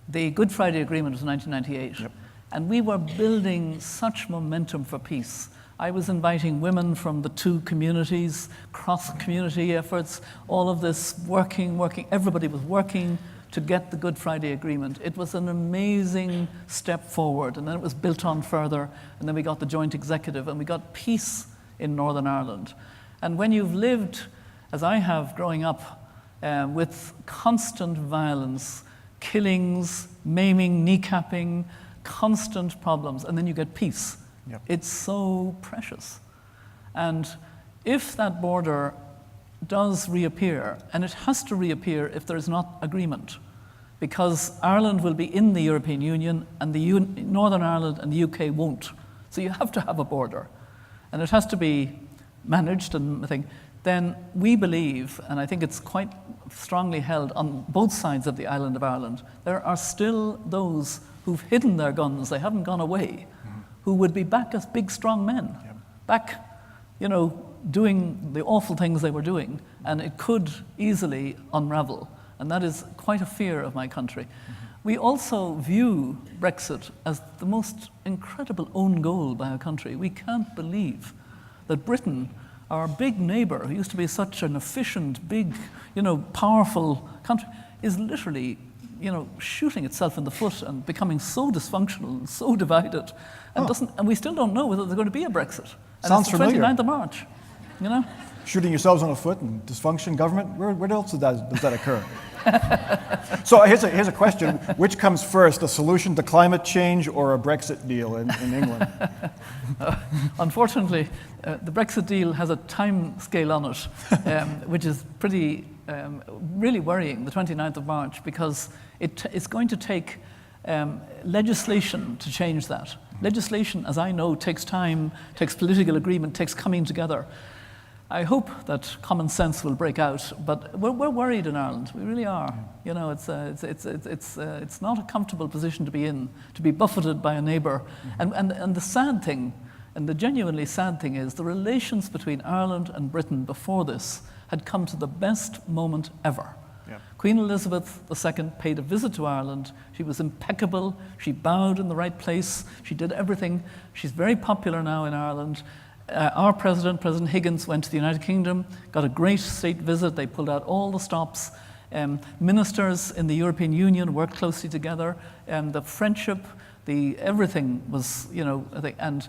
The Good Friday Agreement was 1998. Yep. And we were building such momentum for peace. I was inviting women from the 2 communities, cross-community efforts, all of this working. Everybody was working to get the Good Friday Agreement. It was an amazing step forward, and then it was built on further, and then we got the joint executive, and we got peace in Northern Ireland. And when you've lived, as I have, growing up with constant violence, killings, maiming, kneecapping, constant problems, and then you get peace. Yep. It's so precious. And if that border does reappear, and it has to reappear if there is not agreement, because Ireland will be in the European Union, and Northern Ireland and the UK won't. So you have to have a border. And it has to be managed, and I think, then we believe, and I think it's quite strongly held on both sides of the island of Ireland, there are still those who've hidden their guns, they haven't gone away, who would be back as big, strong men, back, doing the awful things they were doing, and it could easily unravel. And that is quite a fear of my country. We also view Brexit as the most incredible own goal by our country. We can't believe that Britain, our big neighbour, who used to be such an efficient, big, powerful country, is literally, shooting itself in the foot and becoming so dysfunctional and so divided, and we still don't know whether there's going to be a Brexit. And Sounds it's the familiar. 29th of March, Shooting yourselves on the foot and dysfunction government. Where else does that occur? So here's a question: which comes first, a solution to climate change or a Brexit deal in England? Unfortunately, the Brexit deal has a time scale on it, which is pretty, really worrying, the 29th of March, because it's going to take legislation to change that. Legislation, as I know, takes time, takes political agreement, takes coming together. I hope that common sense will break out, but we're worried in Ireland. We really are. It's not a comfortable position to be in, to be buffeted by a neighbour. And the sad thing, and the genuinely sad thing, is the relations between Ireland and Britain before this had come to the best moment ever. Yeah. Queen Elizabeth II paid a visit to Ireland. She was impeccable. She bowed in the right place. She did everything. She's very popular now in Ireland. Our president, President Higgins, went to the United Kingdom, got a great state visit. They pulled out all the stops. Ministers in the European Union worked closely together. The friendship, everything was, I think, and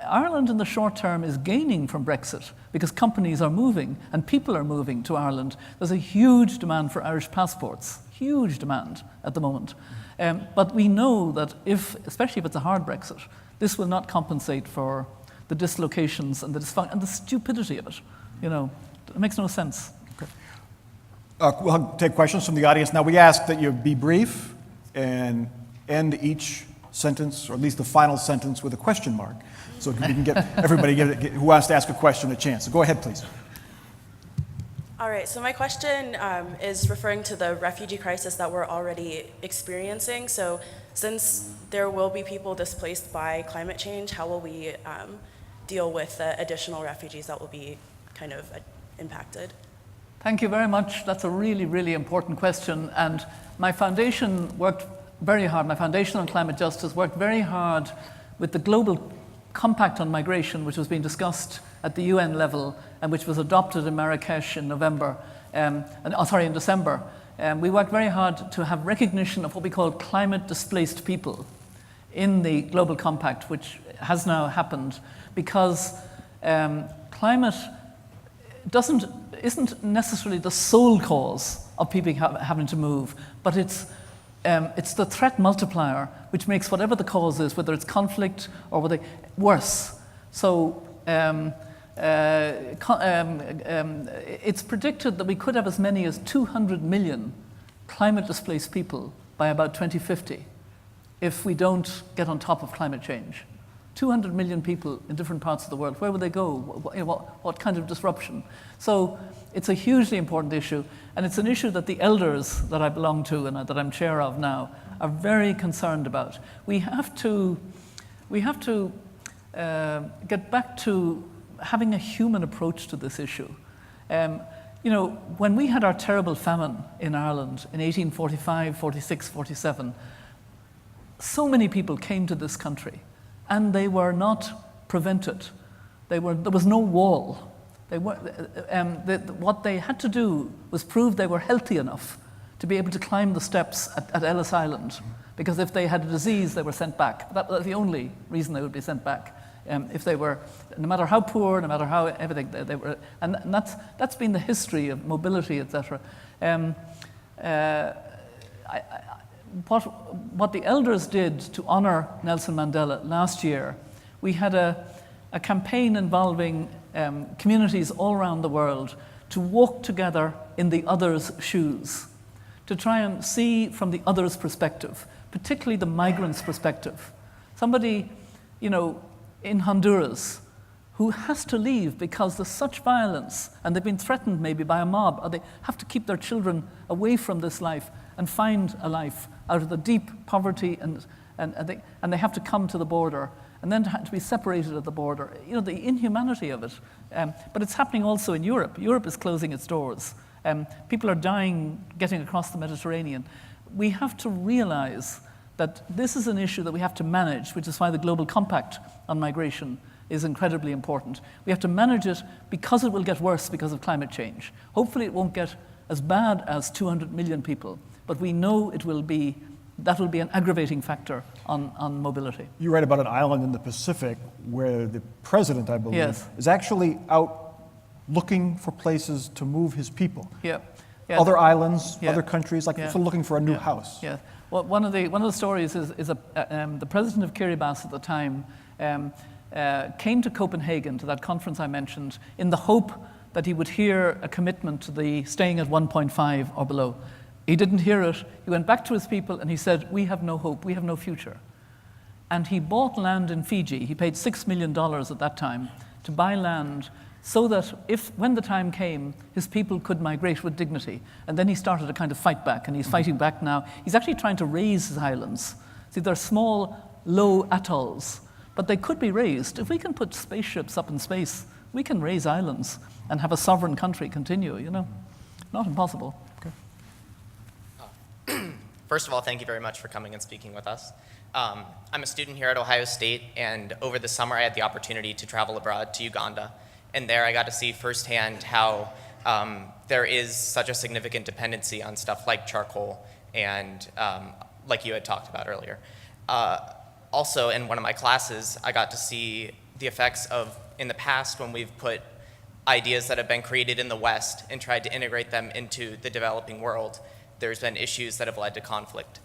Ireland in the short term is gaining from Brexit because companies are moving and people are moving to Ireland. There's a huge demand for Irish passports, huge demand at the moment. But we know that especially if it's a hard Brexit, this will not compensate for the dislocations and the stupidity of it. It makes no sense. Okay. We'll take questions from the audience. Now, we ask that you be brief and end each sentence, or at least the final sentence, with a question mark, so we can get everybody who wants to ask a question a chance. So go ahead, please. All right, so my question is referring to the refugee crisis that we're already experiencing. So since there will be people displaced by climate change, how will we deal with the additional refugees that will be kind of impacted? Thank you very much. That's a really, really important question. And my foundation worked very hard. My Foundation on Climate Justice worked very hard with the Global Compact on Migration, which was being discussed at the UN level and which was adopted in Marrakesh in in December. We worked very hard to have recognition of what we call climate displaced people in the Global Compact, which has now happened because climate isn't necessarily the sole cause of people having to move, but it's the threat multiplier which makes whatever the cause is, whether it's conflict or worse. So it's predicted that we could have as many as 200 million climate displaced people by about 2050 if we don't get on top of climate change. 200 million people in different parts of the world. Where would they go? What kind of disruption? So it's a hugely important issue, and it's an issue that the elders that I belong to and that I'm chair of now are very concerned about. We have to get back to having a human approach to this issue. When we had our terrible famine in Ireland in 1845, 46, 47, so many people came to this country, and they were not prevented. There was no wall. What they had to do was prove they were healthy enough to be able to climb the steps at Ellis Island, because if they had a disease, they were sent back. That was the only reason they would be sent back. If they were, no matter how poor, no matter how everything, they were, and that's been the history of mobility, etc. What the elders did to honor Nelson Mandela last year, we had a campaign involving communities all around the world to walk together in the other's shoes, to try and see from the other's perspective, particularly the migrant's perspective. Somebody, in Honduras who has to leave because there's such violence and they've been threatened maybe by a mob, or they have to keep their children away from this life and find a life out of the deep poverty, and they have to come to the border and then to be separated at the border. The inhumanity of it. But it's happening also in Europe. Europe is closing its doors. People are dying getting across the Mediterranean. We have to realize that this is an issue that we have to manage, which is why the Global Compact on Migration is incredibly important. We have to manage it because it will get worse because of climate change. Hopefully it won't get as bad as 200 million people, but we know that will be an aggravating factor on mobility. You write about an island in the Pacific where the president, I believe, Yes. is actually out looking for places to move his people. Yeah. Other islands, Yeah. other countries, like looking for a new house. Yeah. Well, one of the stories is the president of Kiribati at the time came to Copenhagen, to that conference I mentioned, in the hope that he would hear a commitment to the staying at 1.5 or below. He didn't hear it. He went back to his people and he said, "We have no hope, we have no future." And he bought land in Fiji. He paid $6 million at that time to buy land so that when the time came, his people could migrate with dignity. And then he started a kind of fight back, and he's fighting back now. He's actually trying to raise his islands. See, they're small, low atolls, but they could be raised. If we can put spaceships up in space, we can raise islands and have a sovereign country continue, Not impossible. First of all, thank you very much for coming and speaking with us. I'm a student here at Ohio State, and over the summer I had the opportunity to travel abroad to Uganda. And there I got to see firsthand how there is such a significant dependency on stuff like charcoal and like you had talked about earlier. Also, in one of my classes, I got to see the effects of, in the past, when we've put ideas that have been created in the West and tried to integrate them into the developing world, there's been issues that have led to conflict.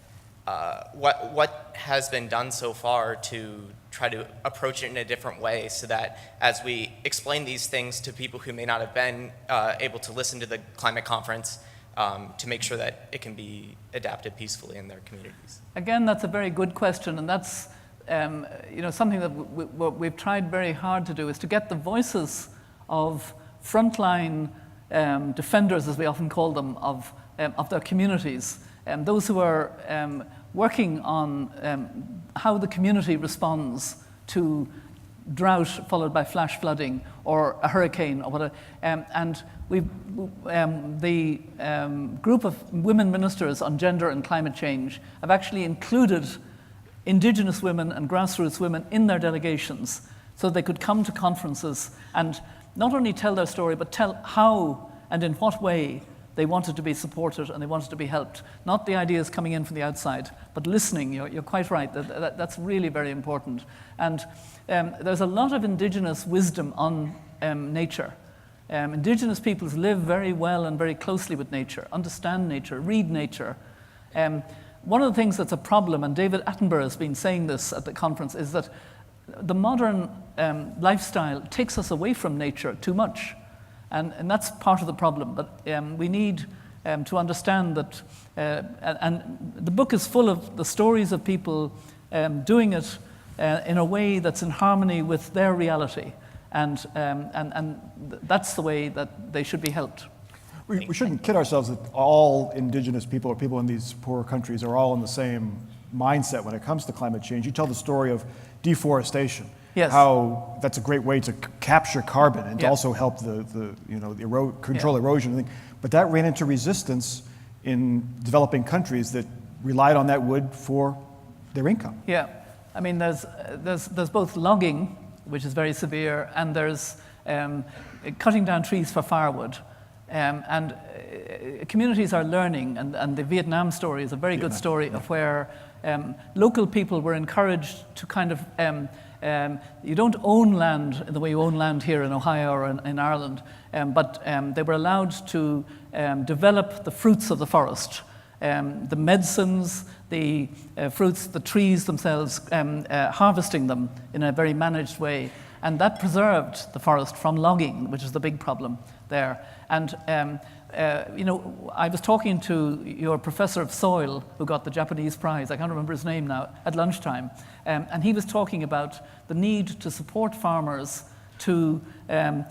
What has been done so far to try to approach it in a different way so that as we explain these things to people who may not have been able to listen to the climate conference, to make sure that it can be adapted peacefully in their communities? Again, that's a very good question, and that's something that we've tried very hard to do, is to get the voices of frontline defenders, as we often call them, of their communities, those who are working on how the community responds to drought followed by flash flooding or a hurricane or whatever. And the group of women ministers on gender and climate change have actually included Indigenous women and grassroots women in their delegations so they could come to conferences and not only tell their story, but tell how and in what way they wanted to be supported and they wanted to be helped. Not the ideas coming in from the outside, but listening. You're quite right. That's really very important. And there's a lot of Indigenous wisdom on nature. Indigenous peoples live very well and very closely with nature, understand nature, read nature. One of the things that's a problem, and David Attenborough has been saying this at the conference, is that the modern lifestyle takes us away from nature too much. And that's part of the problem. But we need to understand that, and the book is full of the stories of people doing it in a way that's in harmony with their reality. And that's the way that they should be helped. We shouldn't kid ourselves that all Indigenous people or people in these poorer countries are all in the same mindset when it comes to climate change. You tell the story of deforestation. Yes. How that's a great way to capture carbon and to also help control erosion. But that ran into resistance in developing countries that relied on that wood for their income. Yeah, I mean there's both logging, which is very severe, and there's cutting down trees for firewood. And communities are learning, and the Vietnam story is a very good story of where local people were encouraged to kind of you don't own land in the way you own land here in Ohio or in Ireland, but they were allowed to develop the fruits of the forest, the medicines, the fruits, the trees themselves, harvesting them in a very managed way. And that preserved the forest from logging, which is the big problem there. And I was talking to your professor of soil who got the Japanese prize, I can't remember his name now, at lunchtime, and he was talking about the need to support farmers to by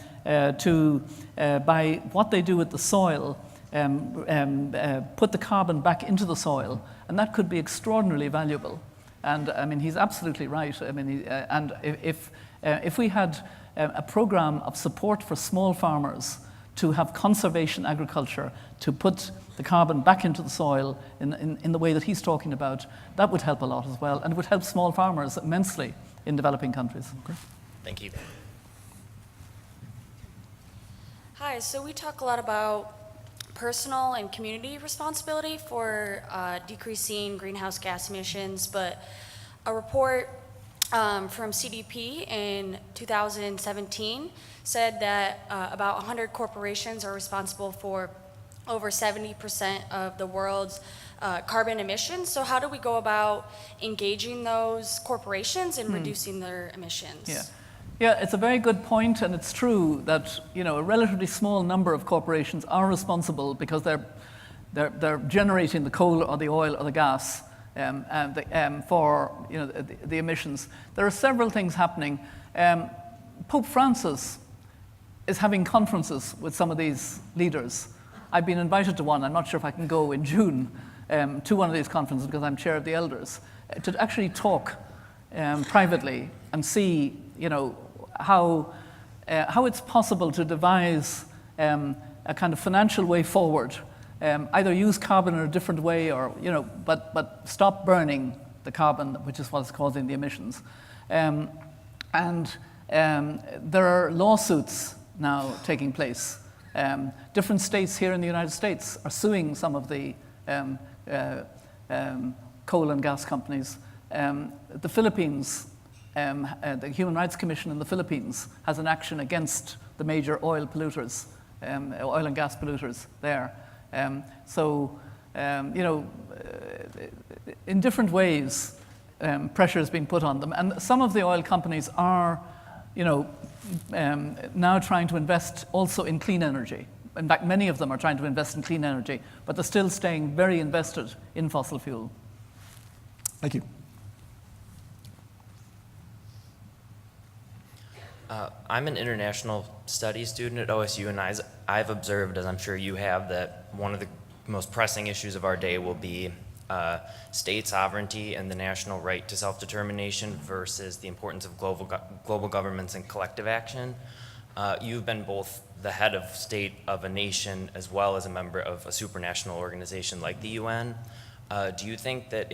what they do with the soil, put the carbon back into the soil, and that could be extraordinarily valuable. And I mean, he's absolutely right. I mean, and if we had a program of support for small farmers to have conservation agriculture, to put the carbon back into the soil in the way that he's talking about, that would help a lot as well, and it would help small farmers immensely in developing countries. Okay. Thank you. Hi, so we talk a lot about personal and community responsibility for decreasing greenhouse gas emissions, but a report from CDP in 2017 said that about 100 corporations are responsible for over 70% of the world's carbon emissions. So how do we go about engaging those corporations and reducing their emissions? Yeah, it's a very good point, and it's true that a relatively small number of corporations are responsible because they're generating the coal or the oil or the gas for the emissions. There are several things happening. Pope Francis is having conferences with some of these leaders. I've been invited to one. I'm not sure if I can go in June to one of these conferences because I'm chair of the elders, to actually talk privately and see how it's possible to devise a kind of financial way forward. Either use carbon in a different way, or but stop burning the carbon, which is what's causing the emissions. And there are lawsuits now taking place. Different states here in the United States are suing some of the coal and gas companies. The Philippines the Human Rights Commission in the Philippines has an action against the major oil polluters, oil and gas polluters there. In different ways, pressure is being put on them. And some of the oil companies are, now trying to invest also in clean energy. In fact, many of them are trying to invest in clean energy, but they're still staying very invested in fossil fuel. Thank you. I'm an international studies student at OSU, and I've observed, as I'm sure you have, that one of the most pressing issues of our day will be state sovereignty and the national right to self-determination versus the importance of global governments and collective action. You've been both the head of state of a nation as well as a member of a supranational organization like the UN. Do you think that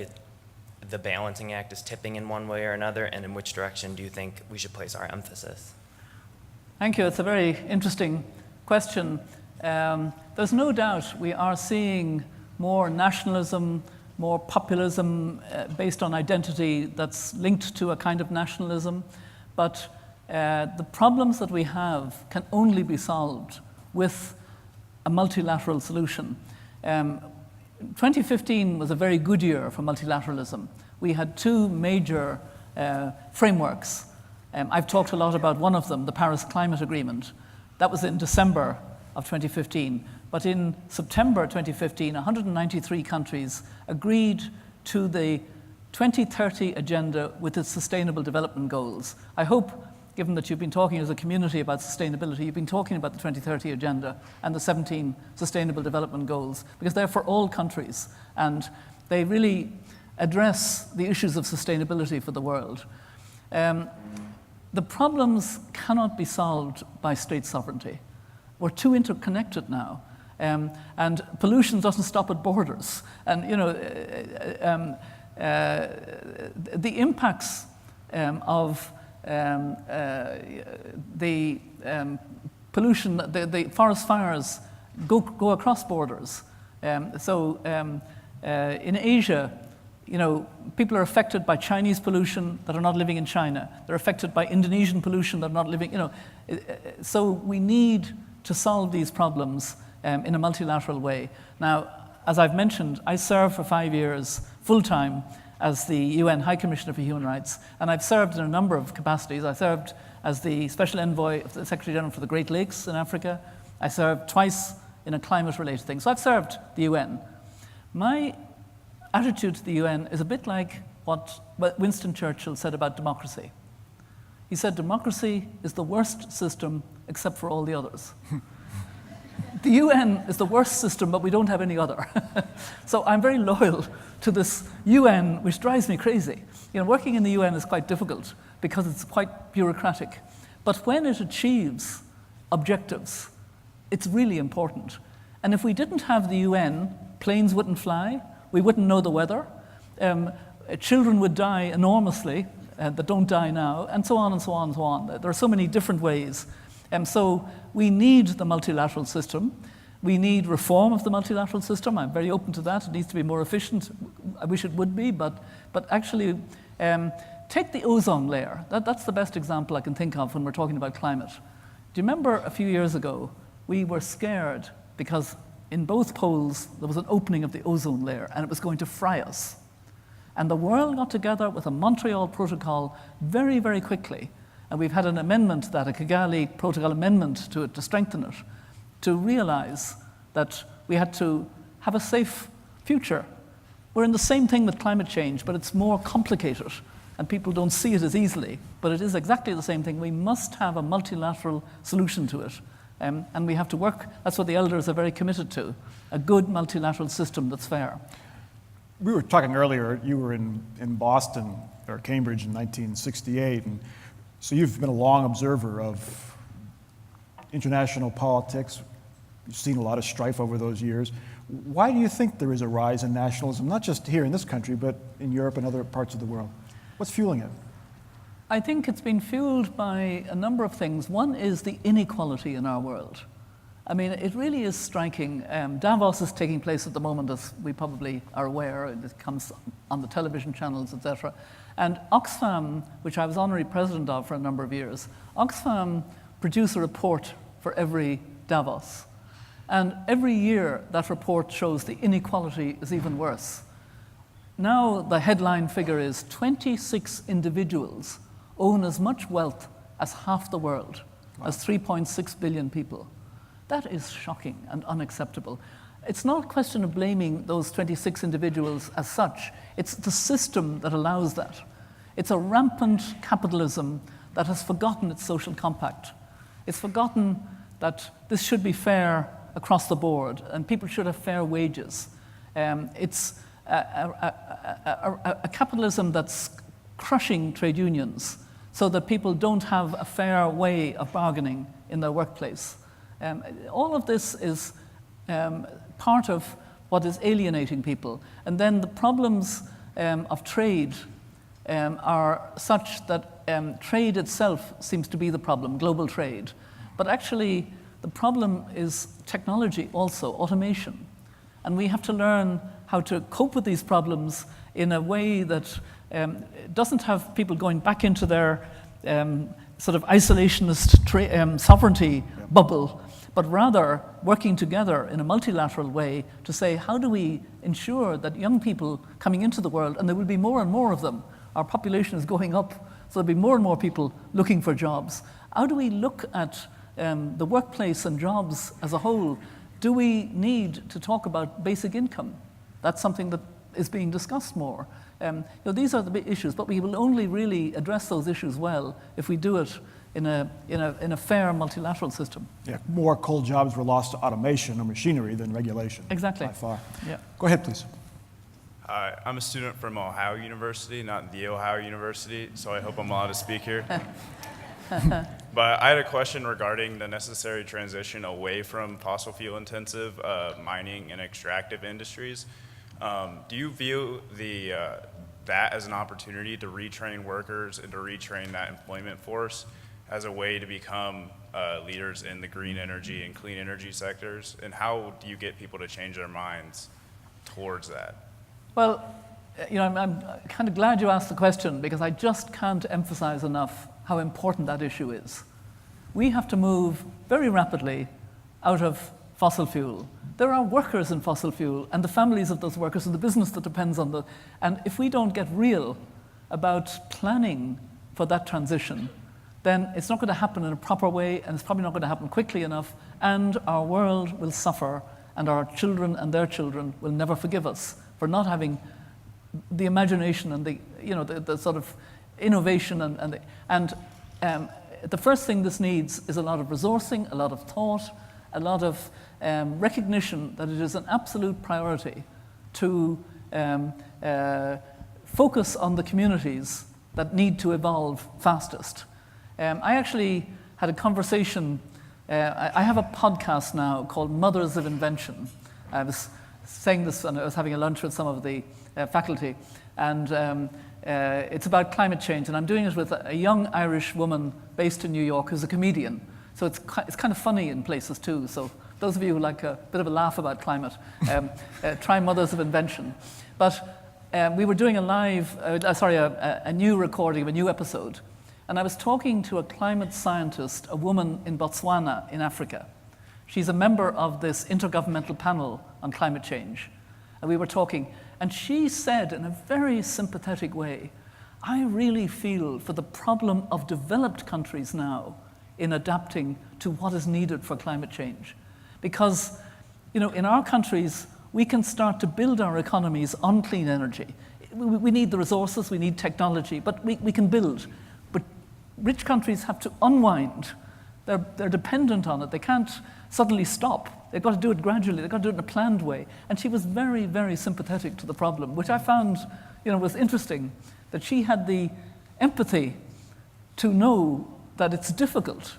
the balancing act is tipping in one way or another, and in which direction do you think we should place our emphasis? Thank you. It's a very interesting question. There's no doubt we are seeing more nationalism, more populism based on identity that's linked to a kind of nationalism. But the problems that we have can only be solved with a multilateral solution. 2015 was a very good year for multilateralism. We had two major frameworks. I've talked a lot about one of them, the Paris Climate Agreement. That was in December of 2015. But in September 2015, 193 countries agreed to the 2030 agenda with its Sustainable Development Goals. I hope, given that you've been talking as a community about sustainability, you've been talking about the 2030 agenda and the 17 Sustainable Development Goals, because they're for all countries, and they really address the issues of sustainability for the world. The problems cannot be solved by state sovereignty. We're too interconnected now, and pollution doesn't stop at borders. And the impacts of the pollution, the forest fires go across borders. In Asia, people are affected by Chinese pollution that are not living in China. They're affected by Indonesian pollution that are not living, So we need to solve these problems in a multilateral way. Now, as I've mentioned, I served for 5 years full-time as the UN High Commissioner for Human Rights, and I've served in a number of capacities. I served as the Special Envoy of the Secretary General for the Great Lakes in Africa. I served twice in a climate-related thing. So I've served the UN. My attitude to the UN is a bit like what Winston Churchill said about democracy. He said, democracy is the worst system except for all the others. The UN is the worst system, but we don't have any other. So I'm very loyal to this UN, which drives me crazy. Working in the UN is quite difficult because it's quite bureaucratic. But when it achieves objectives, it's really important. And if we didn't have the UN, planes wouldn't fly, we wouldn't know the weather, children would die enormously that don't die now, and so on and so on and so on. There are so many different ways. So we need the multilateral system. We need reform of the multilateral system. I'm very open to that. It needs to be more efficient. I wish it would be, but actually, take the ozone layer. That's the best example I can think of when we're talking about climate. Do you remember a few years ago, we were scared because in both poles there was an opening of the ozone layer and it was going to fry us. And the world got together with a Montreal Protocol very, very quickly. And we've had an amendment to that, a Kigali Protocol amendment to it, to strengthen it, to realize that we had to have a safe future. We're in the same thing with climate change, but it's more complicated, and people don't see it as easily. But it is exactly the same thing. We must have a multilateral solution to it. And we have to work, that's what the elders are very committed to, a good multilateral system that's fair. We were talking earlier, you were in Boston, or Cambridge in 1968, and so you've been a long observer of international politics. You've seen a lot of strife over those years. Why do you think there is a rise in nationalism, not just here in this country, but in Europe and other parts of the world? What's fueling it? I think it's been fueled by a number of things. One is the inequality in our world. I mean, it really is striking. Davos is taking place at the moment, as we probably are aware. It comes on the television channels, etc. And Oxfam, which I was honorary president of for a number of years, Oxfam produce a report for every Davos. And every year, that report shows the inequality is even worse. Now, the headline figure is 26 individuals own as much wealth as half the world, as 3.6 billion people. That is shocking and unacceptable. It's not a question of blaming those 26 individuals as such. It's the system that allows that. It's a rampant capitalism that has forgotten its social compact. It's forgotten that this should be fair across the board and people should have fair wages. It's a capitalism that's crushing trade unions so that people don't have a fair way of bargaining in their workplace. All of this is part of what is alienating people. And then the problems of trade are such that trade itself seems to be the problem, global trade. But actually, the problem is technology also, automation. And we have to learn how to cope with these problems in a way that doesn't have people going back into their sort of isolationist sovereignty bubble, but rather working together in a multilateral way to say, how do we ensure that young people coming into the world, and there will be more and more of them, our population is going up, so there'll be more and more people looking for jobs. How do we look at the workplace and jobs as a whole? Do we need to talk about basic income? That's something that is being discussed more. These are the big issues, but we will only really address those issues well if we do it in a fair multilateral system. Yeah, more coal jobs were lost to automation or machinery than regulation. Exactly. By far. Yeah. Go ahead, please. I'm a student from Ohio University, not the Ohio University, so I hope I'm allowed to speak here. But I had a question regarding the necessary transition away from fossil fuel intensive mining and extractive industries. Do you view that as an opportunity to retrain workers and to retrain that employment force as a way to become leaders in the green energy and clean energy sectors? And how do you get people to change their minds towards that? Well, I'm kind of glad you asked the question, because I just can't emphasize enough how important that issue is. We have to move very rapidly out of fossil fuel. There are workers in fossil fuel and the families of those workers and the business that depends on and if we don't get real about planning for that transition, then it's not going to happen in a proper way, and it's probably not going to happen quickly enough, and our world will suffer, and our children and their children will never forgive us for not having the imagination and the sort of innovation and the first thing this needs is a lot of resourcing, a lot of thought, a lot of recognition that it is an absolute priority to focus on the communities that need to evolve fastest. I actually had a conversation, I have a podcast now called Mothers of Invention. I was saying this when I was having a lunch with some of the faculty, and it's about climate change, and I'm doing it with a young Irish woman based in New York who's a comedian. So it's kind of funny in places too. So those of you who like a bit of a laugh about climate, try Mothers of Invention. But we were doing a new recording of a new episode, and I was talking to a climate scientist, a woman in Botswana in Africa. She's a member of this Intergovernmental panel on climate change. And we were talking, and she said in a very sympathetic way, I really feel for the problem of developed countries now in adapting to what is needed for climate change. Because, in our countries, we can start to build our economies on clean energy. We need the resources, we need technology, but we can build. But rich countries have to unwind. They're dependent on it. They can't suddenly stop. They've got to do it gradually. They've got to do it in a planned way. And she was very, very sympathetic to the problem, which I found, was interesting, that she had the empathy to know that it's difficult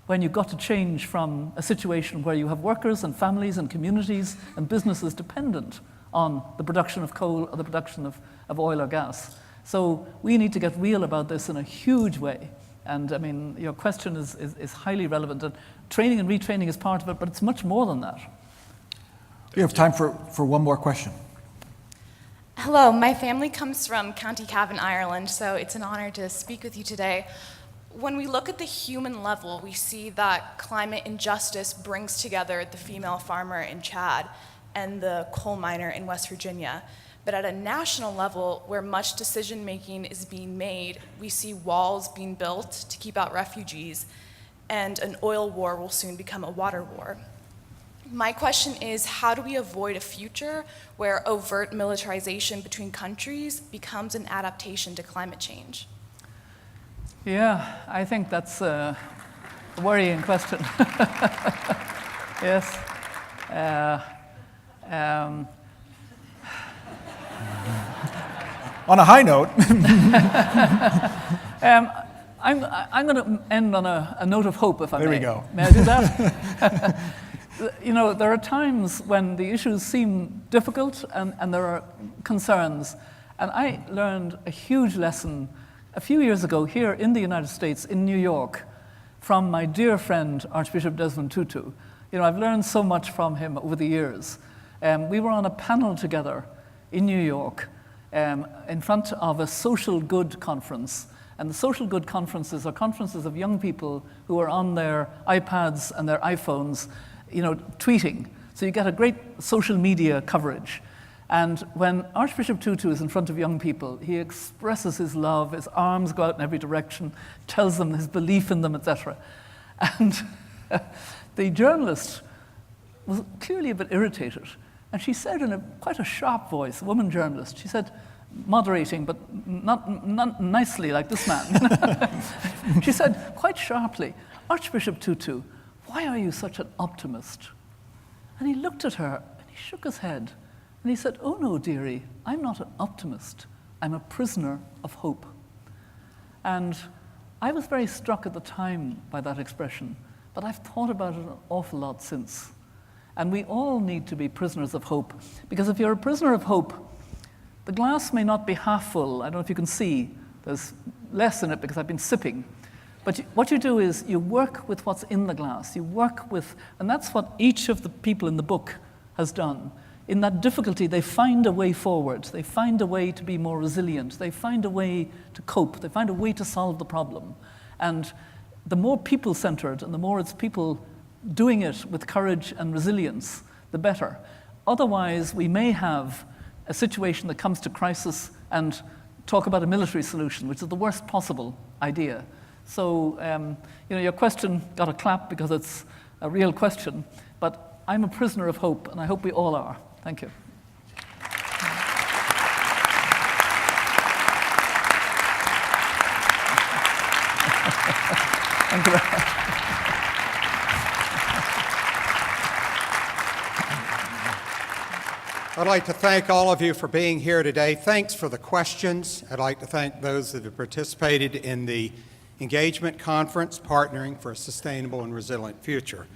when you've got to change from a situation where you have workers and families and communities and businesses dependent on the production of coal or the production of oil or gas. So we need to get real about this in a huge way. And I mean, your question is highly relevant. And training and retraining is part of it, but it's much more than that. We have time for one more question. Hello, my family comes from County Cavan, Ireland, so it's an honor to speak with you today. When we look at the human level, we see that climate injustice brings together the female farmer in Chad and the coal miner in West Virginia. But at a national level, where much decision-making is being made, we see walls being built to keep out refugees, and an oil war will soon become a water war. My question is, how do we avoid a future where overt militarization between countries becomes an adaptation to climate change? Yeah, I think that's a worrying question. Yes. On a high note, I'm going to end on a note of hope, if I may. There we go. May I do that? You know, there are times when the issues seem difficult and there are concerns. And I learned a huge lesson a few years ago here in the United States, in New York, from my dear friend, Archbishop Desmond Tutu. You know, I've learned so much from him over the years. We were on a panel together in New York in front of a social good conference. And the social good conferences are conferences of young people who are on their iPads and their iPhones, you know, tweeting. So you get a great social media coverage. And when Archbishop Tutu is in front of young people, he expresses his love, his arms go out in every direction, tells them his belief in them, etc. And the journalist was clearly a bit irritated. And she said in quite a sharp voice, a woman journalist, she said, moderating, but not nicely like this man. She said quite sharply, Archbishop Tutu, why are you such an optimist? And he looked at her and he shook his head and he said, oh no, dearie, I'm not an optimist. I'm a prisoner of hope. And I was very struck at the time by that expression, but I've thought about it an awful lot since. And we all need to be prisoners of hope, because if you're a prisoner of hope, the glass may not be half full. I don't know if you can see. There's less in it because I've been sipping. But what you do is you work with what's in the glass. You work with, and that's what each of the people in the book has done. In that difficulty, they find a way forward. They find a way to be more resilient. They find a way to cope. They find a way to solve the problem. And the more people-centered and the more it's people doing it with courage and resilience, the better. Otherwise, we may have a situation that comes to crisis and talk about a military solution, which is the worst possible idea. So, you know, your question got a clap because it's a real question, but I'm a prisoner of hope, and I hope we all are. Thank you. Thank you very much. I'd like to thank all of you for being here today. Thanks for the questions. I'd like to thank those that have participated in the engagement conference, Partnering for a Sustainable and Resilient Future.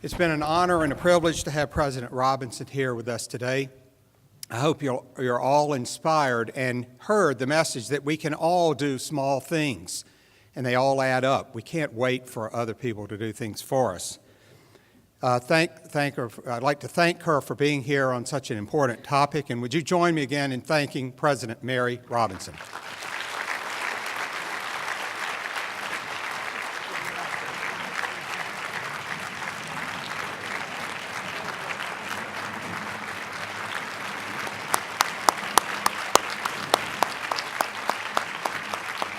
It's been an honor and a privilege to have President Robinson here with us today. I hope you're all inspired and heard the message that we can all do small things, and they all add up. We can't wait for other people to do things for us. I'd like to thank her for being here on such an important topic, and would you join me again in thanking President Mary Robinson.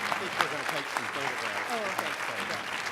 I think we're going to take some photographs. Oh, okay.